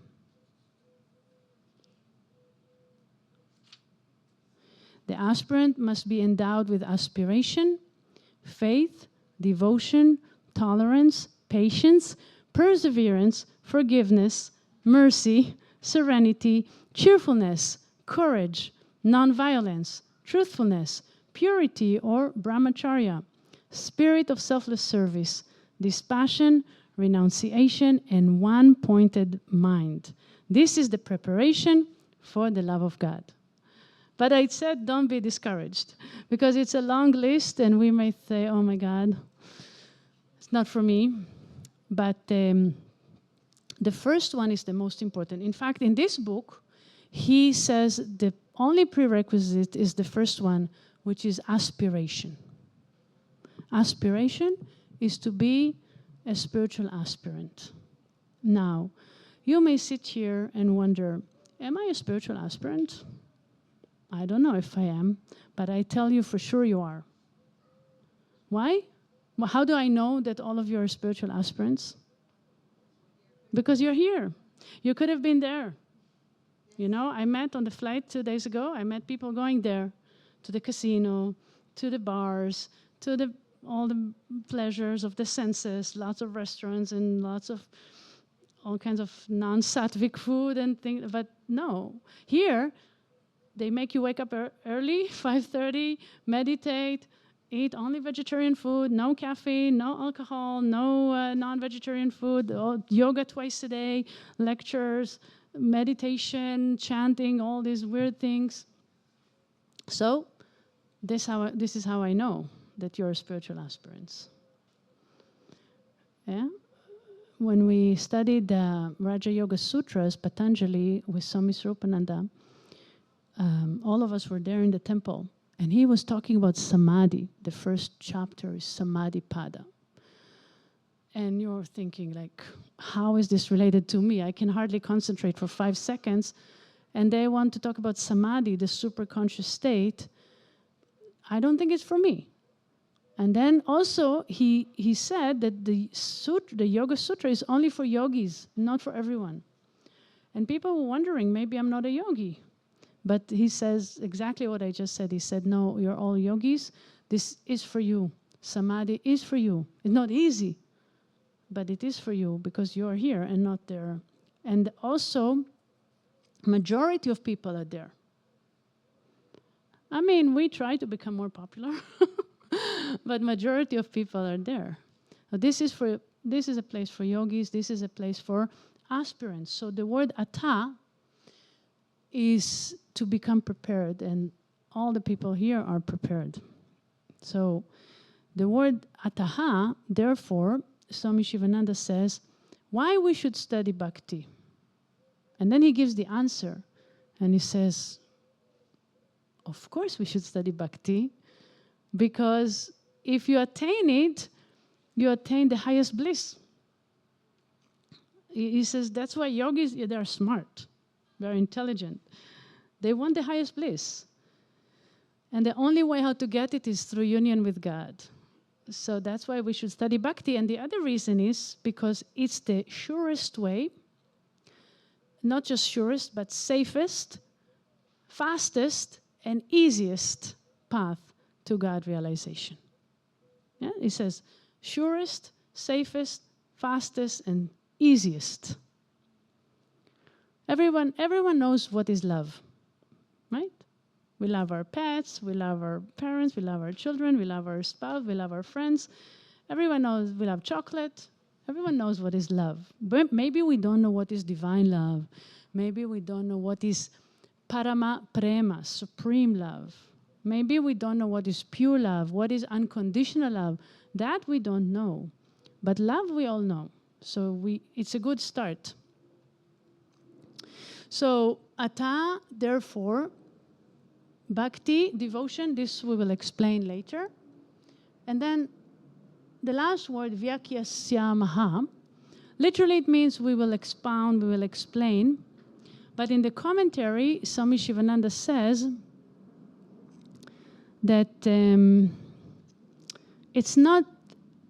The aspirant must be endowed with aspiration, faith, devotion, tolerance, patience, perseverance, forgiveness, mercy, serenity, cheerfulness, courage, non-violence, truthfulness, purity or brahmacharya, spirit of selfless service, dispassion, renunciation, and one-pointed mind. This is the preparation for the love of God. But I said, don't be discouraged, because it's a long list, and we may say, oh my God, it's not for me. But the first one is the most important. In fact, in this book, he says the only prerequisite is the first one, which is aspiration. Aspiration is to be a spiritual aspirant. Now, you may sit here and wonder, am I a spiritual aspirant? I don't know if I am, but I tell you for sure you are. Why? Well, how do I know that all of you are spiritual aspirants? Because you're here. You could have been there. You know, I met on the flight 2 days ago, I met people going there, to the casino, to the bars, to all the pleasures of the senses, lots of restaurants and lots of all kinds of non-sattvic food and things. But no, here, they make you wake up early, 5:30, meditate, eat only vegetarian food, no caffeine, no alcohol, no non-vegetarian food, yoga twice a day, lectures, meditation, chanting, all these weird things. So this is how I know that you're spiritual aspirants. Yeah? When we studied the Raja Yoga Sutras, Patanjali, with Swami Swarupananda, all of us were there in the temple, and he was talking about samadhi. The first chapter is Samadhi Pada. And you're thinking, like, how is this related to me? I can hardly concentrate for 5 seconds. And they want to talk about samadhi, the superconscious state. I don't think it's for me. And then also, he said that the Yoga Sutra is only for yogis, not for everyone. And people were wondering, maybe I'm not a yogi. But he says exactly what I just said. He said, no, you're all yogis. This is for you. Samadhi is for you. It's not easy, but it is for you because you're here and not there. And also, majority of people are there. I mean, we try to become more popular, but majority of people are there. So this is a place for yogis. This is a place for aspirants. So the word ata is to become prepared, and all the people here are prepared. So the word ataha, therefore, Swami Sivananda says, why we should study bhakti? And then he gives the answer, and he says, of course we should study bhakti, because if you attain it, you attain the highest bliss. He says that's why yogis, they're smart, they're intelligent. They want the highest bliss. And the only way how to get it is through union with God. So that's why we should study bhakti. And the other reason is because it's the surest way, not just surest, but safest, fastest, and easiest path to God realization. Yeah? It says surest, safest, fastest, and easiest. Everyone knows what is love, right? We love our pets, we love our parents, we love our children, we love our spouse, we love our friends. Everyone knows we love chocolate. Everyone knows what is love. But maybe we don't know what is divine love. Maybe we don't know what is parama prema, supreme love. Maybe we don't know what is pure love, what is unconditional love. That we don't know. But love we all know. So it's a good start. So ata, therefore, bhakti, devotion, this we will explain later. And then the last word, vyakhyasyamaha, literally it means we will expound, we will explain. But in the commentary, Swami Sivananda says that it's not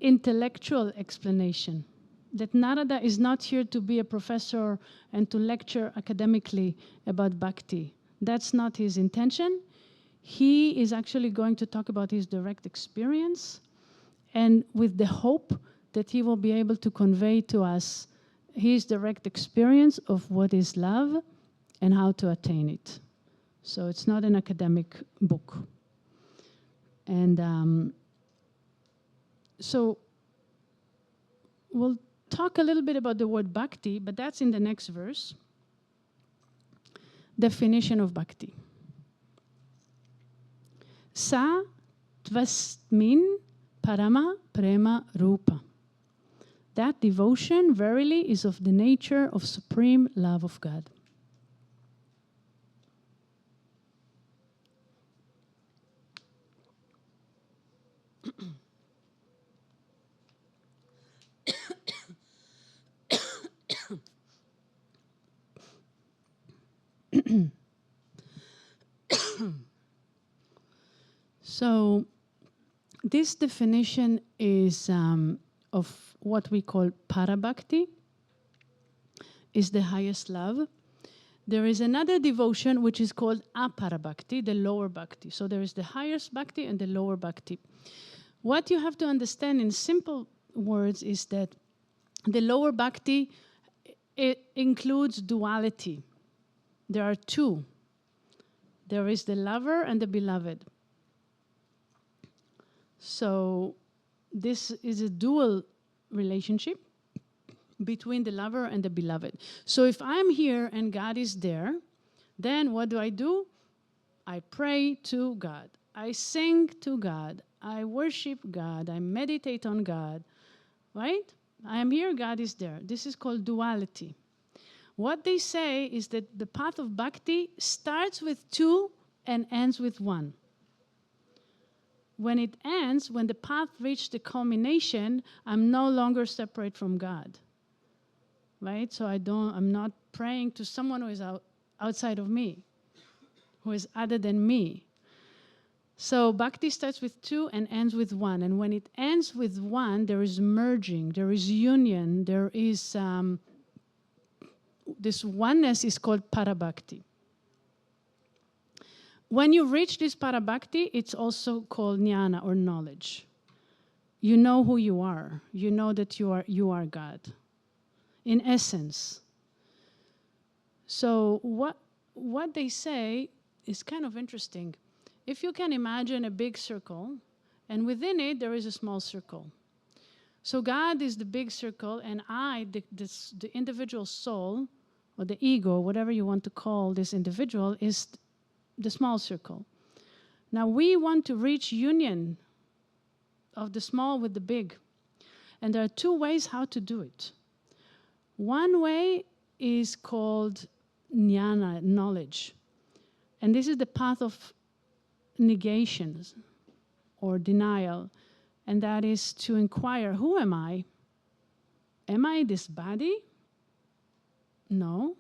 intellectual explanation. That Narada is not here to be a professor and to lecture academically about bhakti. That's not his intention. he is actually going to talk about his direct experience, and with the hope that he will be able to convey to us his direct experience of what is love and how to attain it. So it's not an academic book. And so we'll talk a little bit about the word bhakti, but that's in the next verse. Definition of bhakti. Sa tvasmin parama prema rupa. That devotion verily is of the nature of supreme love of God. So this definition is of what we call parabhakti, is the highest love. There is another devotion which is called aparabhakti, the lower bhakti. So there is the highest bhakti and the lower bhakti. What you have to understand in simple words is that the lower bhakti, it includes duality. There are two. There is the lover and the beloved. So this is a dual relationship between the lover and the beloved. So if I'm here and God is there, then what do? I pray to God. I sing to God. I worship God. I meditate on God. Right? I am here, God is there. This is called duality. What they say is that the path of bhakti starts with two and ends with one. When it ends, when the path reaches the culmination, I'm no longer separate from God. Right? So I'm not praying to someone who is outside of me, who is other than me. So bhakti starts with two and ends with one. And when it ends with one, there is merging, there is union, there is this oneness is called parabhakti. When you reach this parabhakti, it's also called jnana or knowledge. You know who you are. You know that you are God. In essence. So what they say is kind of interesting. If you can imagine a big circle, and within it there is a small circle. So God is the big circle, and I, the individual soul, or the ego, whatever you want to call this individual, is the small circle. Now we want to reach union of the small with the big. And there are two ways how to do it. One way is called jnana, knowledge. And this is the path of negations or denial. And that is to inquire, who am I? Am I this body? No.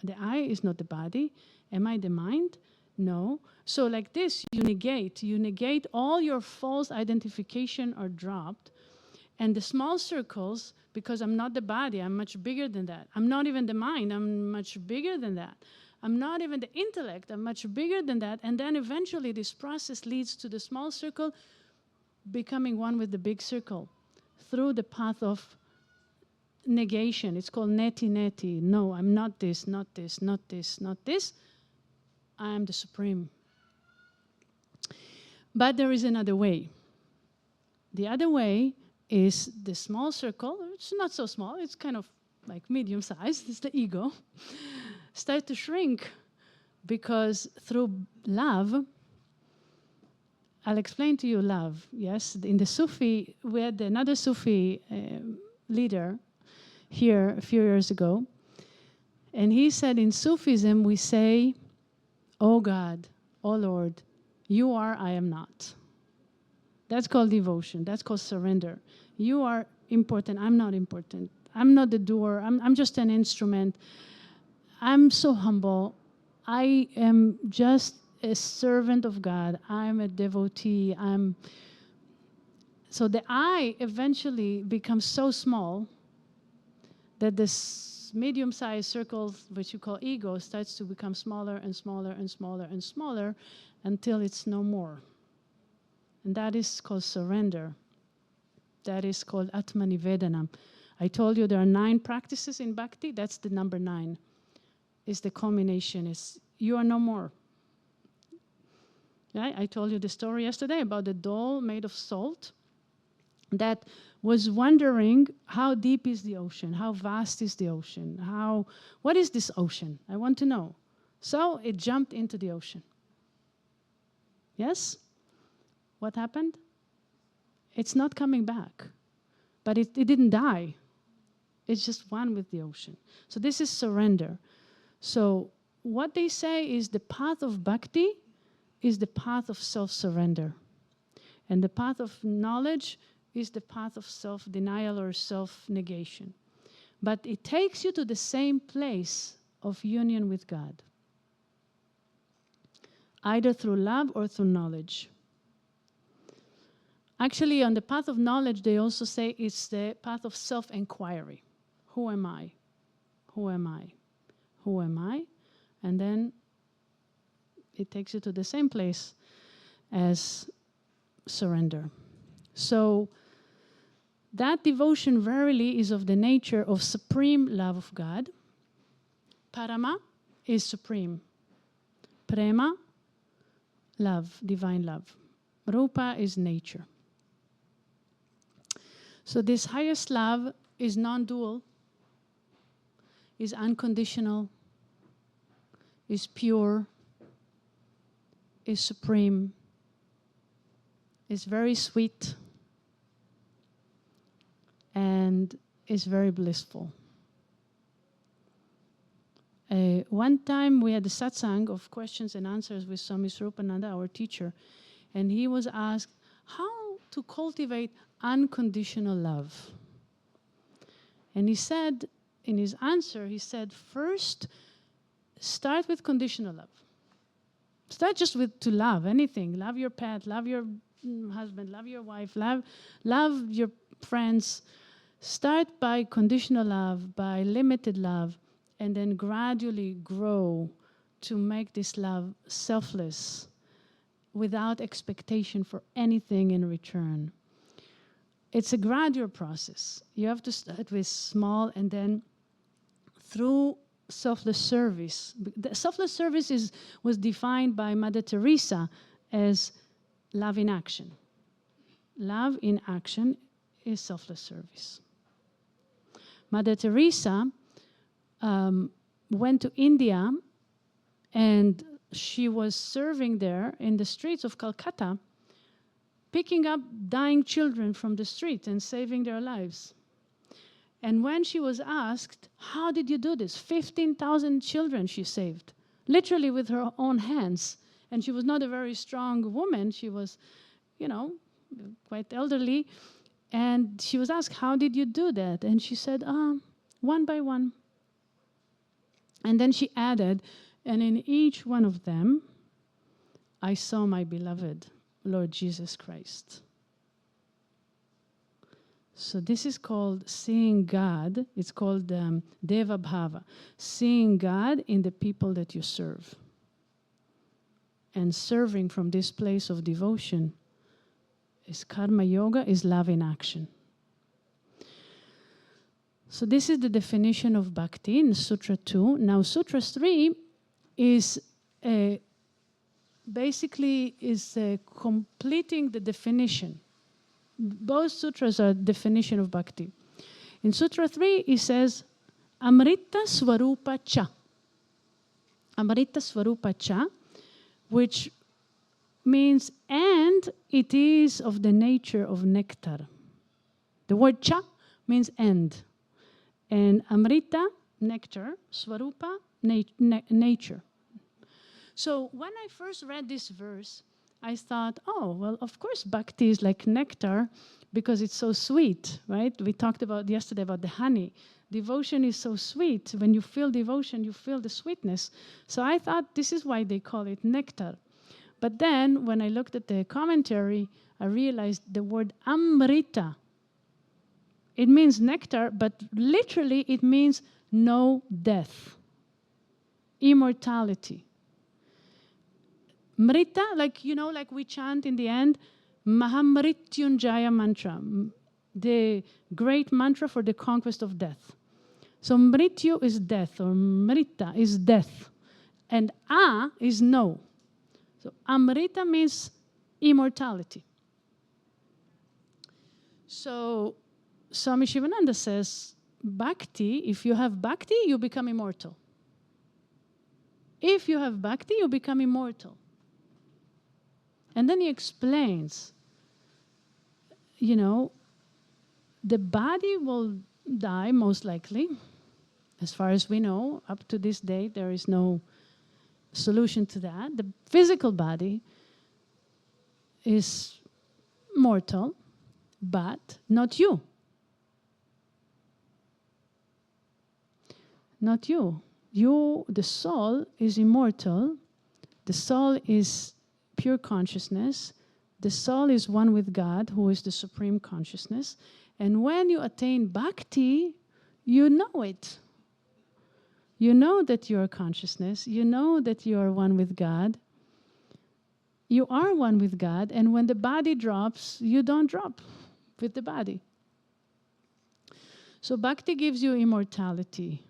The I is not the body. Am I the mind? No. So like this, you negate all your false identification are dropped. And the small circles, because I'm not the body, I'm much bigger than that. I'm not even the mind, I'm much bigger than that. I'm not even the intellect, I'm much bigger than that. And then eventually this process leads to the small circle becoming one with the big circle through the path of negation. It's called neti. No, I'm not this, not this, not this, not this. I am the supreme. But there is another way. The other way is the small circle. It's not so small, it's kind of like medium sized, it's the ego, start to shrink because through love, I'll explain to you love, yes? In the Sufi, we had another Sufi leader here a few years ago, and he said in Sufism we say, oh God, oh Lord, you are, I am not. That's called devotion. That's called surrender. You are important. I'm not important. I'm not the doer. I'm just an instrument. I'm so humble. I am just a servant of God. I'm a devotee. So the I eventually becomes so small that the medium-sized circle, which you call ego, starts to become smaller and smaller and smaller and smaller until it's no more. And that is called surrender. That is called Atmanivedanam. I told you there are 9 practices in Bhakti. That's the number 9. Is the culmination. Is you are no more. Right? I told you the story yesterday about the doll made of salt that was wondering how deep is the ocean, how vast is the ocean, what is this ocean? I want to know. So it jumped into the ocean. Yes? What happened? It's not coming back. But it didn't die. It's just one with the ocean. So this is surrender. So what they say is the path of bhakti is the path of self-surrender. And the path of knowledge is the path of self-denial or self-negation. But it takes you to the same place of union with God, either through love or through knowledge. Actually, on the path of knowledge, they also say it's the path of self-inquiry. Who am I? Who am I? Who am I? And then it takes you to the same place as surrender. So that devotion verily is of the nature of supreme love of God. Parama is supreme. Prema, love, divine love. Rupa is nature. So this highest love is non-dual, is unconditional, is pure, is supreme, is very sweet, and is very blissful. One time we had a satsang of questions and answers with Swami Swarupananda, our teacher, and he was asked how to cultivate unconditional love. And he said, in his answer, he said, first, start with conditional love. Start just with to love anything. Love your pet, love your husband, love your wife, love your friends. Start by conditional love, by limited love, and then gradually grow to make this love selfless, without expectation for anything in return. It's a gradual process. You have to start with small and then through selfless service. The selfless service was defined by Mother Teresa as love in action. Love in action is selfless service. Mother Teresa went to India and she was serving there in the streets of Calcutta, picking up dying children from the street and saving their lives. And when she was asked, how did you do this? 15,000 children she saved, literally with her own hands. And she was not a very strong woman. She was, quite elderly. And she was asked, how did you do that? And she said, one by one. And then she added, and in each one of them, I saw my beloved Lord Jesus Christ. So this is called seeing God. It's called Deva Bhava, seeing God in the people that you serve. And serving from this place of devotion is karma yoga, is love in action. So this is the definition of bhakti in Sutra 2. Now Sutra 3 is basically completing the definition. Both sutras are definition of bhakti. In Sutra 3, it says, Amrita Swarupa Cha. Amrita Swarupa Cha, which means, and it is of the nature of nectar. The word Cha means and. And Amrita, nectar, Swarupa, nature. So when I first read this verse, I thought, oh, well, of course, bhakti is like nectar because it's so sweet, right? We talked about yesterday about the honey. Devotion is so sweet. When you feel devotion, you feel the sweetness. So I thought this is why they call it nectar. But then when I looked at the commentary, I realized the word amrita. It means nectar, but literally it means no death, immortality. Mrita, like, like we chant in the end, Mahamrityunjaya mantra, the great mantra for the conquest of death. So Mrityu is death, or Mrita is death, and A is no. So Amrita means immortality. So Swami Sivananda says, Bhakti, if you have Bhakti, you become immortal. If you have Bhakti, you become immortal. And then he explains, the body will die most likely. As far as we know, up to this day, there is no solution to that. The physical body is mortal, but not you. Not you. You, the soul, is immortal. The soul is pure consciousness. The soul is one with God, who is the supreme consciousness. And when you attain bhakti, you know it. You know that you are consciousness. You know that you are one with God. You are one with God. And when the body drops, you don't drop with the body. So bhakti gives you immortality.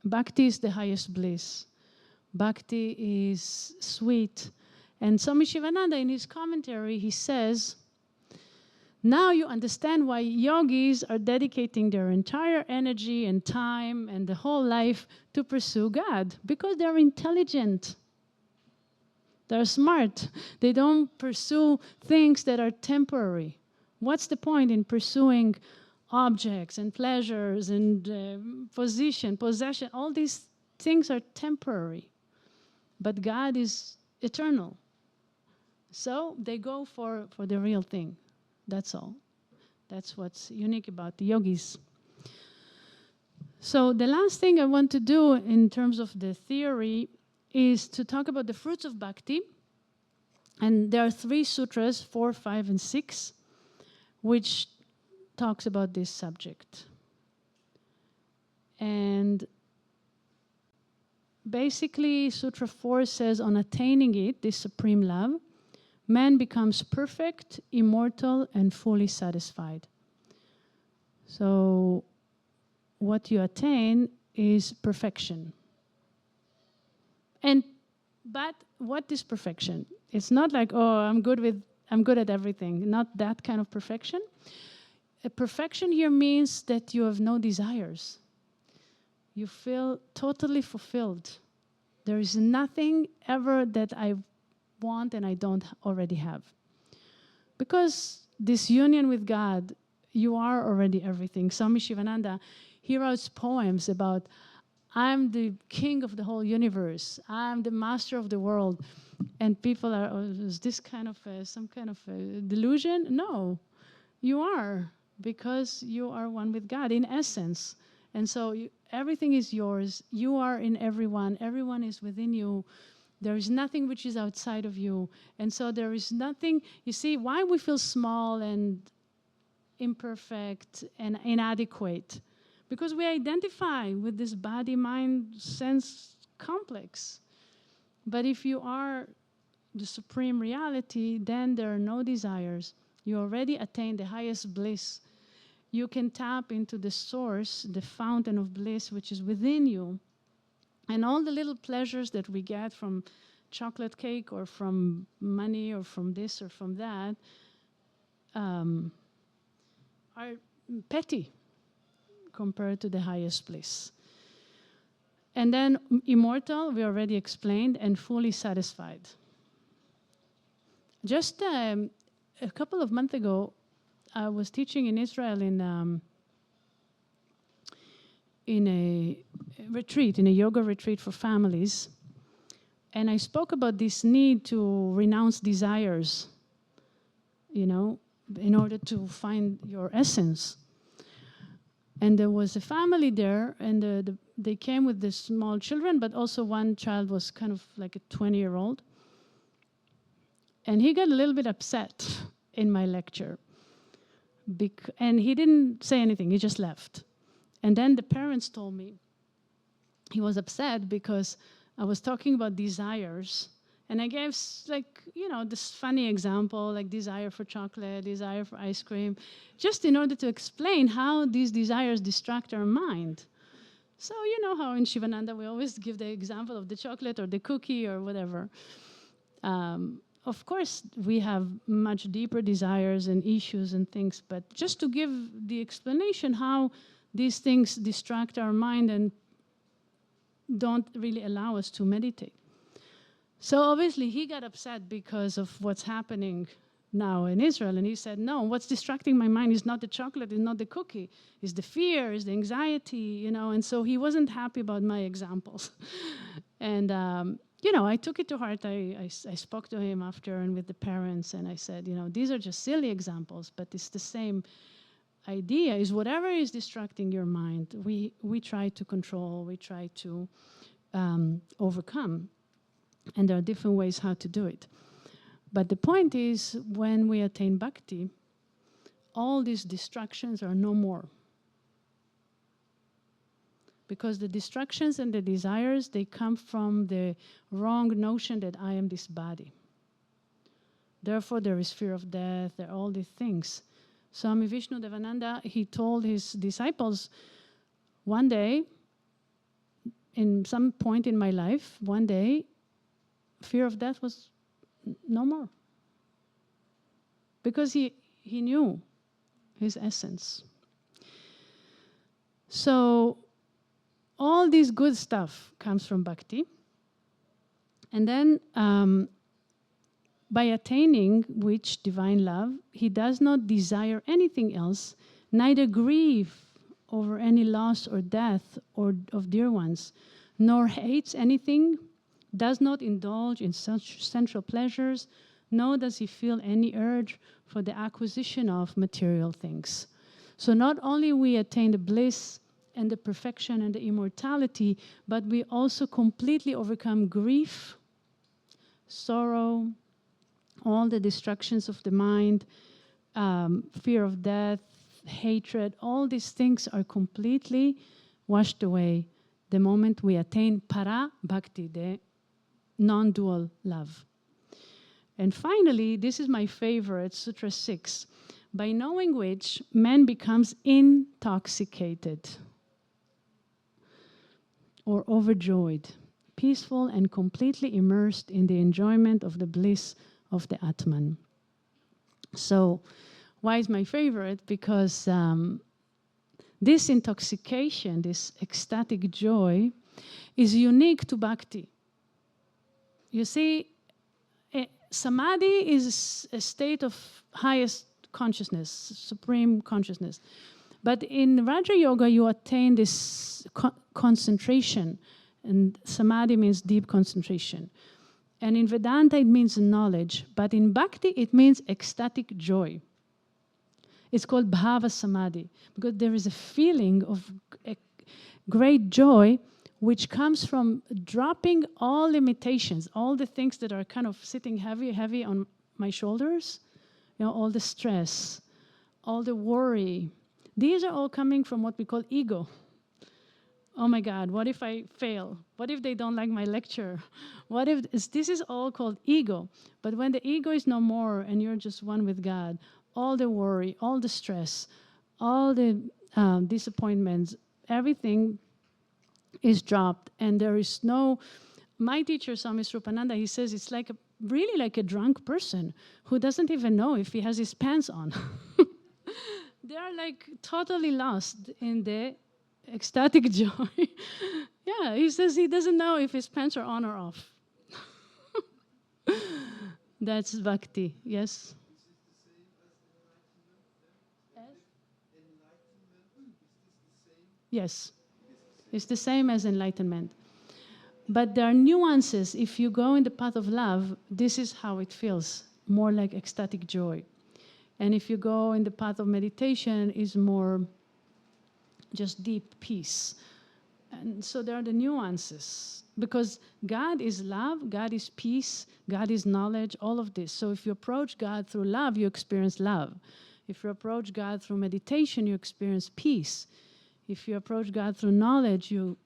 Bhakti is the highest bliss. Bhakti is sweet. And Swami Sivananda, in his commentary, he says, now you understand why yogis are dedicating their entire energy and time and the whole life to pursue God. Because they're intelligent. They're smart. They don't pursue things that are temporary. What's the point in pursuing objects and pleasures and possession? All these things are temporary. But God is eternal. So they go for the real thing. That's all. That's what's unique about the yogis. So the last thing I want to do in terms of the theory is to talk about the fruits of bhakti. And there are 3 sutras, 4, 5, and 6, which talks about this subject. And basically, Sutra 4 says, on attaining it, this supreme love, man becomes perfect, immortal, and fully satisfied. So what you attain is perfection. But what is perfection? It's not like, oh, I'm good at everything. Not that kind of perfection. Perfection here means that you have no desires. You feel totally fulfilled. There is nothing ever that I want and I don't already have. Because this union with God, you are already everything. Swami Sivananda, he writes poems about, I'm the king of the whole universe. I'm the master of the world. And people are, oh, is this kind of some kind of delusion? No, you are, because you are one with God in essence. And so everything is yours. You are in everyone. Everyone is within you. There is nothing which is outside of you. And so there is nothing, you see, why we feel small and imperfect and inadequate? Because we identify with this body, mind, sense complex. But if you are the supreme reality, then there are no desires. You already attained the highest bliss. You can tap into the source, the fountain of bliss, which is within you. And all the little pleasures that we get from chocolate cake or from money or from this or from that are petty compared to the highest bliss. And then immortal, we already explained, and fully satisfied. Just a couple of months ago, I was teaching in Israel in a retreat, in a yoga retreat for families. And I spoke about this need to renounce desires, in order to find your essence. And there was a family there, and they came with the small children, but also one child was kind of like a 20-year-old. And he got a little bit upset in my lecture. And he didn't say anything, he just left. And then the parents told me, he was upset because I was talking about desires. And I gave, this funny example, like desire for chocolate, desire for ice cream, just in order to explain how these desires distract our mind. So you know how in Sivananda we always give the example of the chocolate or the cookie or whatever. Of course, we have much deeper desires and issues and things, but just to give the explanation how these things distract our mind and don't really allow us to meditate. So obviously he got upset because of what's happening now in Israel. And he said, no, what's distracting my mind is not the chocolate, is not the cookie, is the fear, is the anxiety, And so he wasn't happy about my examples. And, I took it to heart. I spoke to him after and with the parents, and I said, these are just silly examples, but it's the same idea, is whatever is distracting your mind, we try to control, we try to overcome. And there are different ways how to do it. But the point is, when we attain bhakti, all these distractions are no more. Because the distractions and the desires, they come from the wrong notion that I am this body. Therefore, there is fear of death, there are all these things. Swami Vishnu Devananda, he told his disciples, one day, in some point in my life, one day, fear of death was no more. Because he knew his essence. So all this good stuff comes from bhakti. And then by attaining which divine love, he does not desire anything else, neither grieve over any loss or death or of dear ones, nor hates anything, does not indulge in such sensual pleasures, nor does he feel any urge for the acquisition of material things. So not only we attain the bliss and the perfection and the immortality, but we also completely overcome grief, sorrow, all the distractions of the mind, fear of death, hatred, all these things are completely washed away the moment we attain para bhakti, the non-dual love. And finally, this is my favorite, Sutra 6, by knowing which man becomes intoxicated or overjoyed, peaceful and completely immersed in the enjoyment of the bliss of the Atman. So, why is my favorite? Because this intoxication, this ecstatic joy, is unique to bhakti. You see, samadhi is a state of highest consciousness, supreme consciousness. But in Raja Yoga, you attain this concentration, and samadhi means deep concentration. And in Vedanta, it means knowledge. But in bhakti, it means ecstatic joy. It's called bhava samadhi, because there is a feeling of great joy which comes from dropping all limitations, all the things that are kind of sitting heavy on my shoulders, all the stress, all the worry. These are all coming from what we call ego. Oh my God, what if I fail? What if they don't like my lecture? What if this is all called ego? But when the ego is no more and you're just one with God, all the worry, all the stress, all the disappointments, everything is dropped, and there is no. My teacher, Swami Srupananda, he says it's like really like a drunk person who doesn't even know if he has his pants on. They are like totally lost in the ecstatic joy. Yeah, he says he doesn't know if his pants are on or off. That's bhakti, yes? Yes, it's the same as enlightenment. But there are nuances. If you go in the path of love, this is how it feels, more like ecstatic joy. And if you go in the path of meditation, it's more just deep peace. And so there are the nuances. Because God is love, God is peace, God is knowledge, all of this. So if you approach God through love, you experience love. If you approach God through meditation, you experience peace. If you approach God through knowledge, you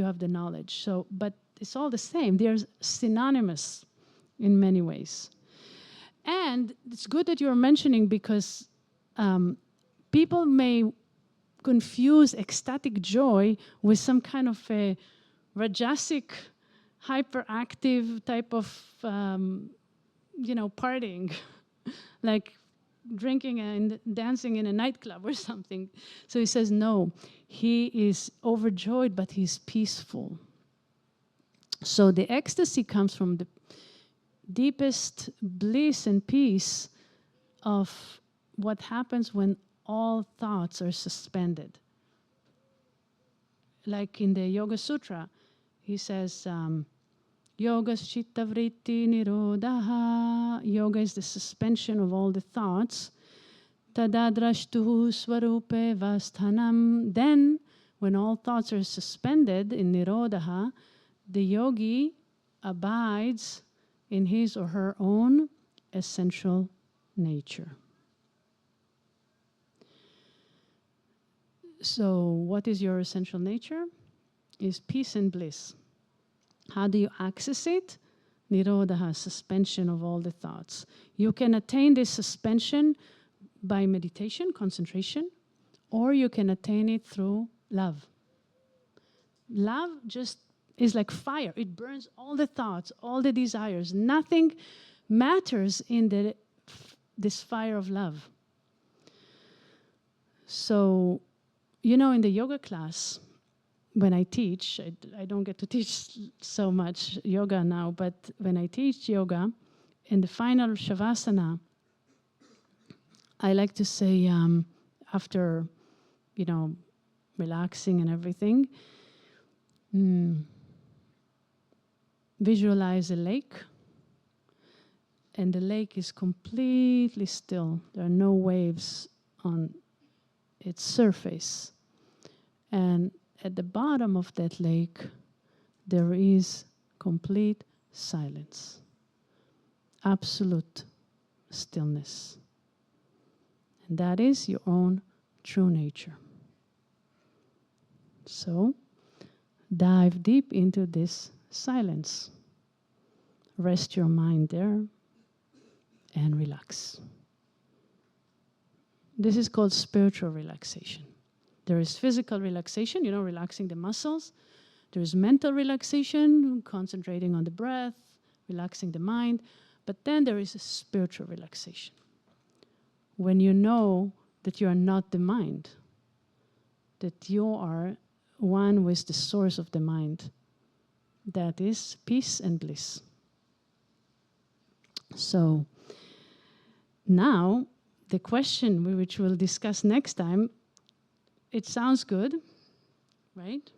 have the knowledge. So, but it's all the same. They're synonymous in many ways. And it's good that you're mentioning, because people may confuse ecstatic joy with some kind of a rajasic, hyperactive type of, partying, like drinking and dancing in a nightclub or something. So he says, no, he is overjoyed, but he's peaceful. So the ecstasy comes from the deepest bliss and peace of what happens when all thoughts are suspended. Like in the Yoga Sutra, he says, Yoga chitta vritti nirodha. Yoga is the suspension of all the thoughts. Tadadrashtu swarupe vasthanam. Then, when all thoughts are suspended in nirodha, the yogi abides in his or her own essential nature. So, what is your essential nature? Is peace and bliss. How do you access it? Nirodha, suspension of all the thoughts. You can attain this suspension by meditation, concentration, or you can attain it through love. Love just is like fire. It burns all the thoughts, all the desires. Nothing matters in this fire of love. So, in the yoga class, when I teach, I don't get to teach so much yoga now, but when I teach yoga, in the final Shavasana, I like to say, after, relaxing and everything, visualize a lake, and the lake is completely still. There are no waves on its surface. And at the bottom of that lake, there is complete silence, absolute stillness. And that is your own true nature. So, dive deep into this silence. Rest your mind there and relax. This is called spiritual relaxation. There is physical relaxation, relaxing the muscles. There is mental relaxation, concentrating on the breath, relaxing the mind. But then there is a spiritual relaxation. When you know that you are not the mind, that you are one with the source of the mind. That is peace and bliss. So now, the question which we'll discuss next time, it sounds good, right?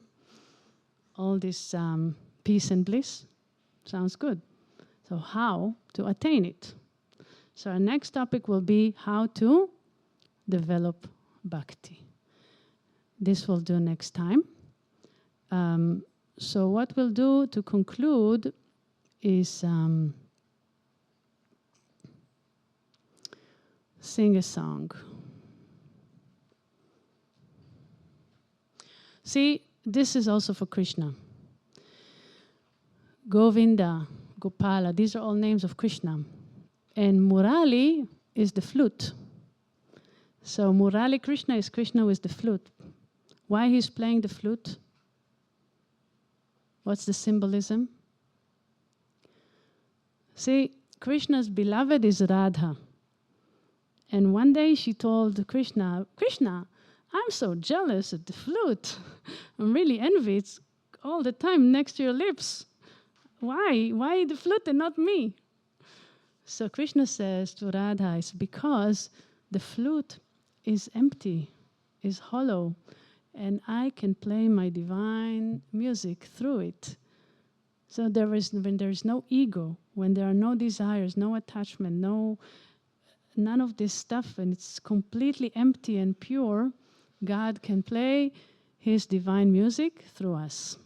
All this peace and bliss sounds good. So how to attain it? So our next topic will be how to develop bhakti. This we'll do next time. So what we'll do to conclude is sing a song. See, this is also for Krishna. Govinda, Gopala, these are all names of Krishna. And Murali is the flute. So Murali Krishna is Krishna with the flute. Why he's playing the flute? What's the symbolism? See, Krishna's beloved is Radha. And one day she told Krishna, Krishna, I'm so jealous at the flute. I'm really envious. It's all the time next to your lips. Why? Why the flute and not me? So Krishna says to Radha, it's because the flute is empty, is hollow, and I can play my divine music through it. So when there is no ego, when there are no desires, no attachment, none of this stuff, and it's completely empty and pure, God can play his divine music through us.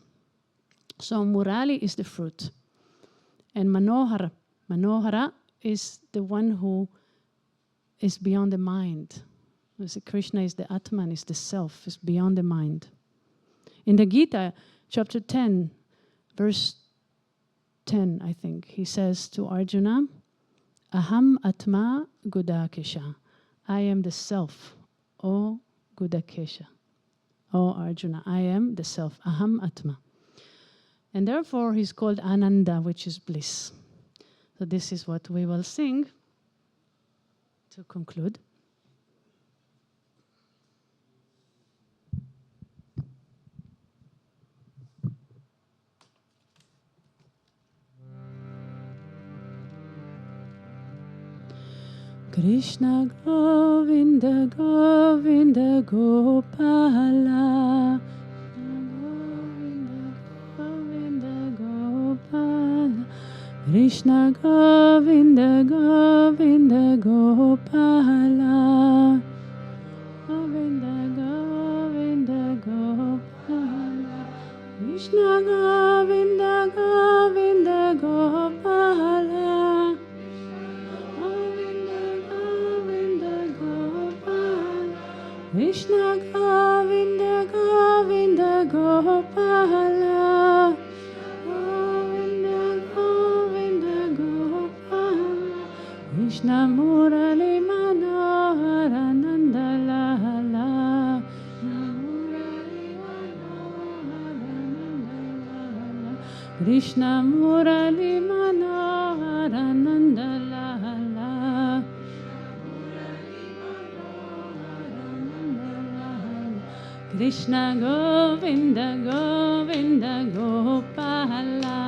So Murali is the fruit. And Manohara is the one who is beyond the mind. Krishna is the Atman, is the self, is beyond the mind. In the Gita, chapter 10, verse 10, I think, he says to Arjuna, Aham Atma Gudakesha. I am the self, O Gudakesha. O Arjuna, I am the self, Aham Atma. And therefore he's called Ananda, which is bliss. So this is what we will sing to conclude. Krishna Govinda Govinda Gopala, Govinda Govinda Gopala, Krishna Govinda Govinda Gopala, Govinda Govinda Gopala, Krishna Govinda Govinda Gopala. Krishna Govinda Govinda Gopala, Govinda Govinda Gopala, Krishna Murali Manohara Nanda Lala, Krishna Murali Manohara Nanda Lala. Krishna Govinda Govinda Gopala,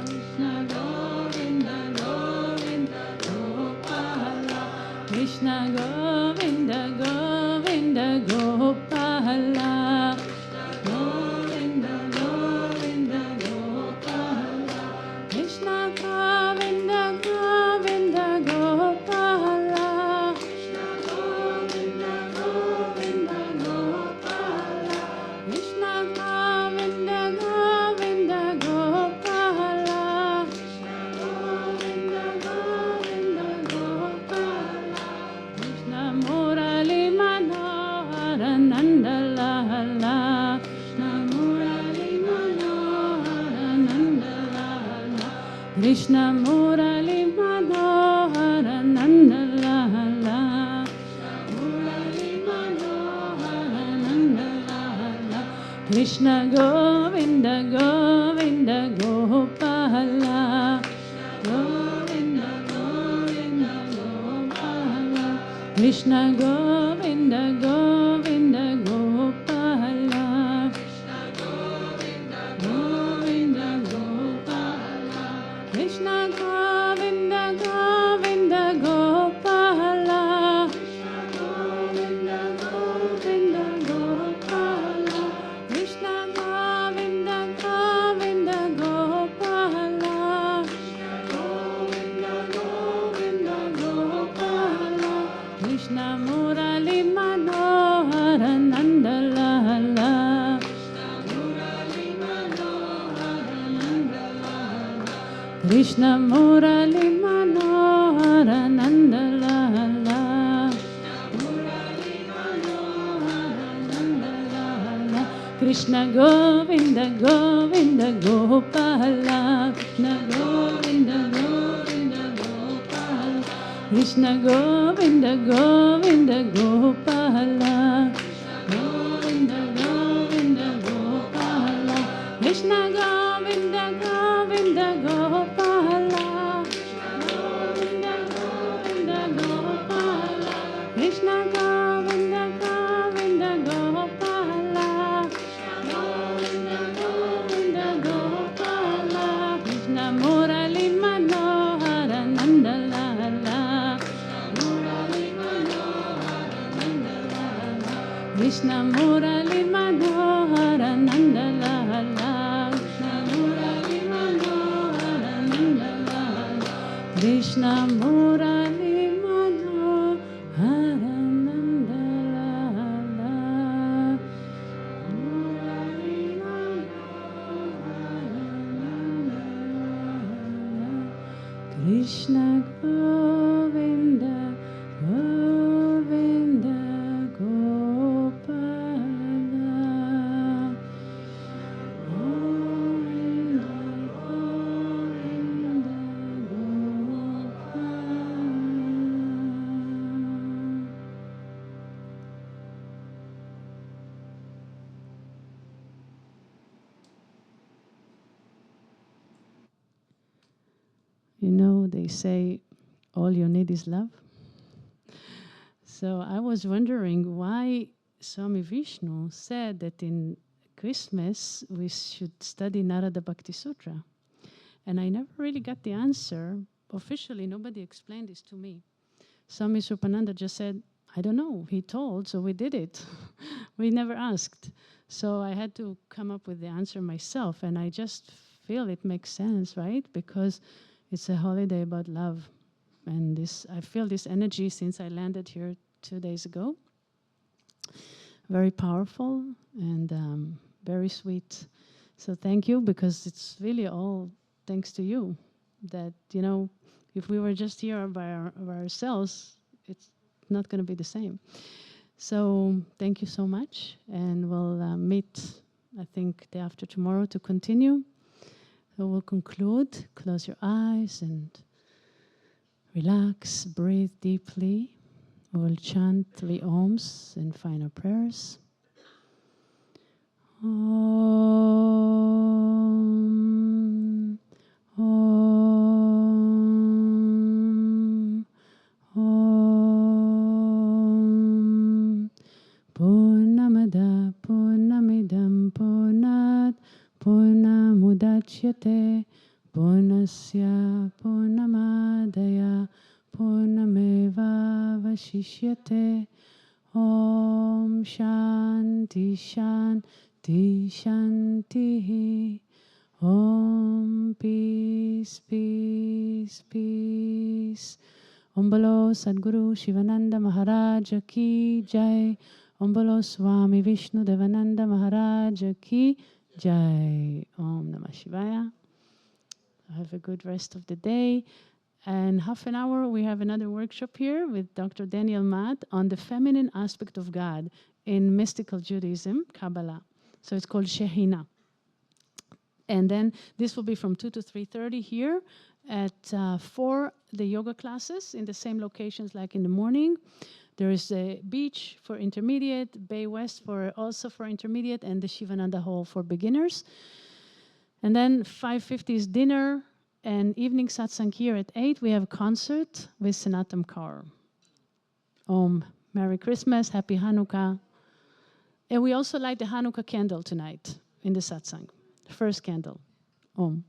Krishna Govinda Govinda Gopala, Krishna Govinda Govinda Gopala, Govinda Govinda Gopala, Krishna Govinda Govinda Gopala, Krishna Govinda Govinda Gopala, Krishna Govinda Govinda Gopala, Krishna Govinda Govinda Gopala, Krishna Murali Manohara Nanda Lala, Krishna Murali Manohara Nanda Lala, Krishna Murali Manohara Nanda Lala, Murali Manohara Nanda Lala, Krishna Govinda Govinda Gopala, Govinda Govinda Gopala, Krishna Govinda Govinda Gopala, Govinda Gopala, Krishna Govinda Govinda Gopala, Govinda Govinda Gopala, Krishna Govinda Govinda Gopala, Govinda Govinda Gopala, Krishna Murali Manohara Nanda Lala, Murali Manohara Nanda Lala, Krishna Murali Manohara Nanda Lala, Murali Manohara Nanda Lala, Krishna Govinda Govinda Gopala, Krishna Govinda Govinda Gopala, Krishna Govinda Govinda Gopala, Govinda Govinda Gopala, Krishna Govinda Govinda Gopala, Govinda Govinda Gopala, Krishna Govinda Govinda Gopala, Govinda Govinda Gopala, Krishna Murali Manohara Nanda Lala, Murali Manohara Nanda Lala, Krishna Murali Manohara Nanda Lala, Krishna Murali Manohara Nanda Lala, Krishna Murali Manohara Nanda Lala, Murali Manohara Nanda Lala, Krishna Govinda Govinda Govinda. they say all you need is love. So I was wondering why Swami Vishnu said that in Christmas we should study Narada Bhakti Sutra. And I never really got the answer. Officially, nobody explained this to me. Swami Supananda just said, I don't know. He told, so we did it. We never asked. So I had to come up with the answer myself. And I just feel it makes sense, right? Because it's a holiday about love. And this, I feel this energy since I landed here 2 days ago. Very powerful and very sweet. So thank you, because it's really all thanks to you that, you know, if we were just here by ourselves, it's not going to be the same. So thank you so much. And we'll meet, I think, day after tomorrow to continue. So we'll conclude. Close your eyes and relax, breathe deeply. We'll chant 3 Oms and final prayers. Om, Om, Om. Purnamada Purnamidam Purnat Purnamudachyate Purnasya Purnamadaya Purnameva Vashishyate. Om Shanti Shanti Shanti. Om Peace Peace Peace. Om Bolo Sadguru Sivananda Maharaj Ki Jai. Om Bolo Swami Vishnu Devananda Maharaj Ki Jai. Om Namah Shivaya. Have a good rest of the day. And half an hour, we have another workshop here with Dr. Daniel Matt on the feminine aspect of God in mystical Judaism, Kabbalah. So it's called Shehina. And then this will be from 2 to 3:30 here at 4, the yoga classes in the same locations like in the morning. There is a beach for intermediate, Bay West for also for intermediate, and the Sivananda Hall for beginners. And then 5:50 is dinner. And evening satsang here at 8, we have a concert with Senatam Kaur. Om. Merry Christmas, Happy Hanukkah. And we also light the Hanukkah candle tonight in the satsang. First candle. Om.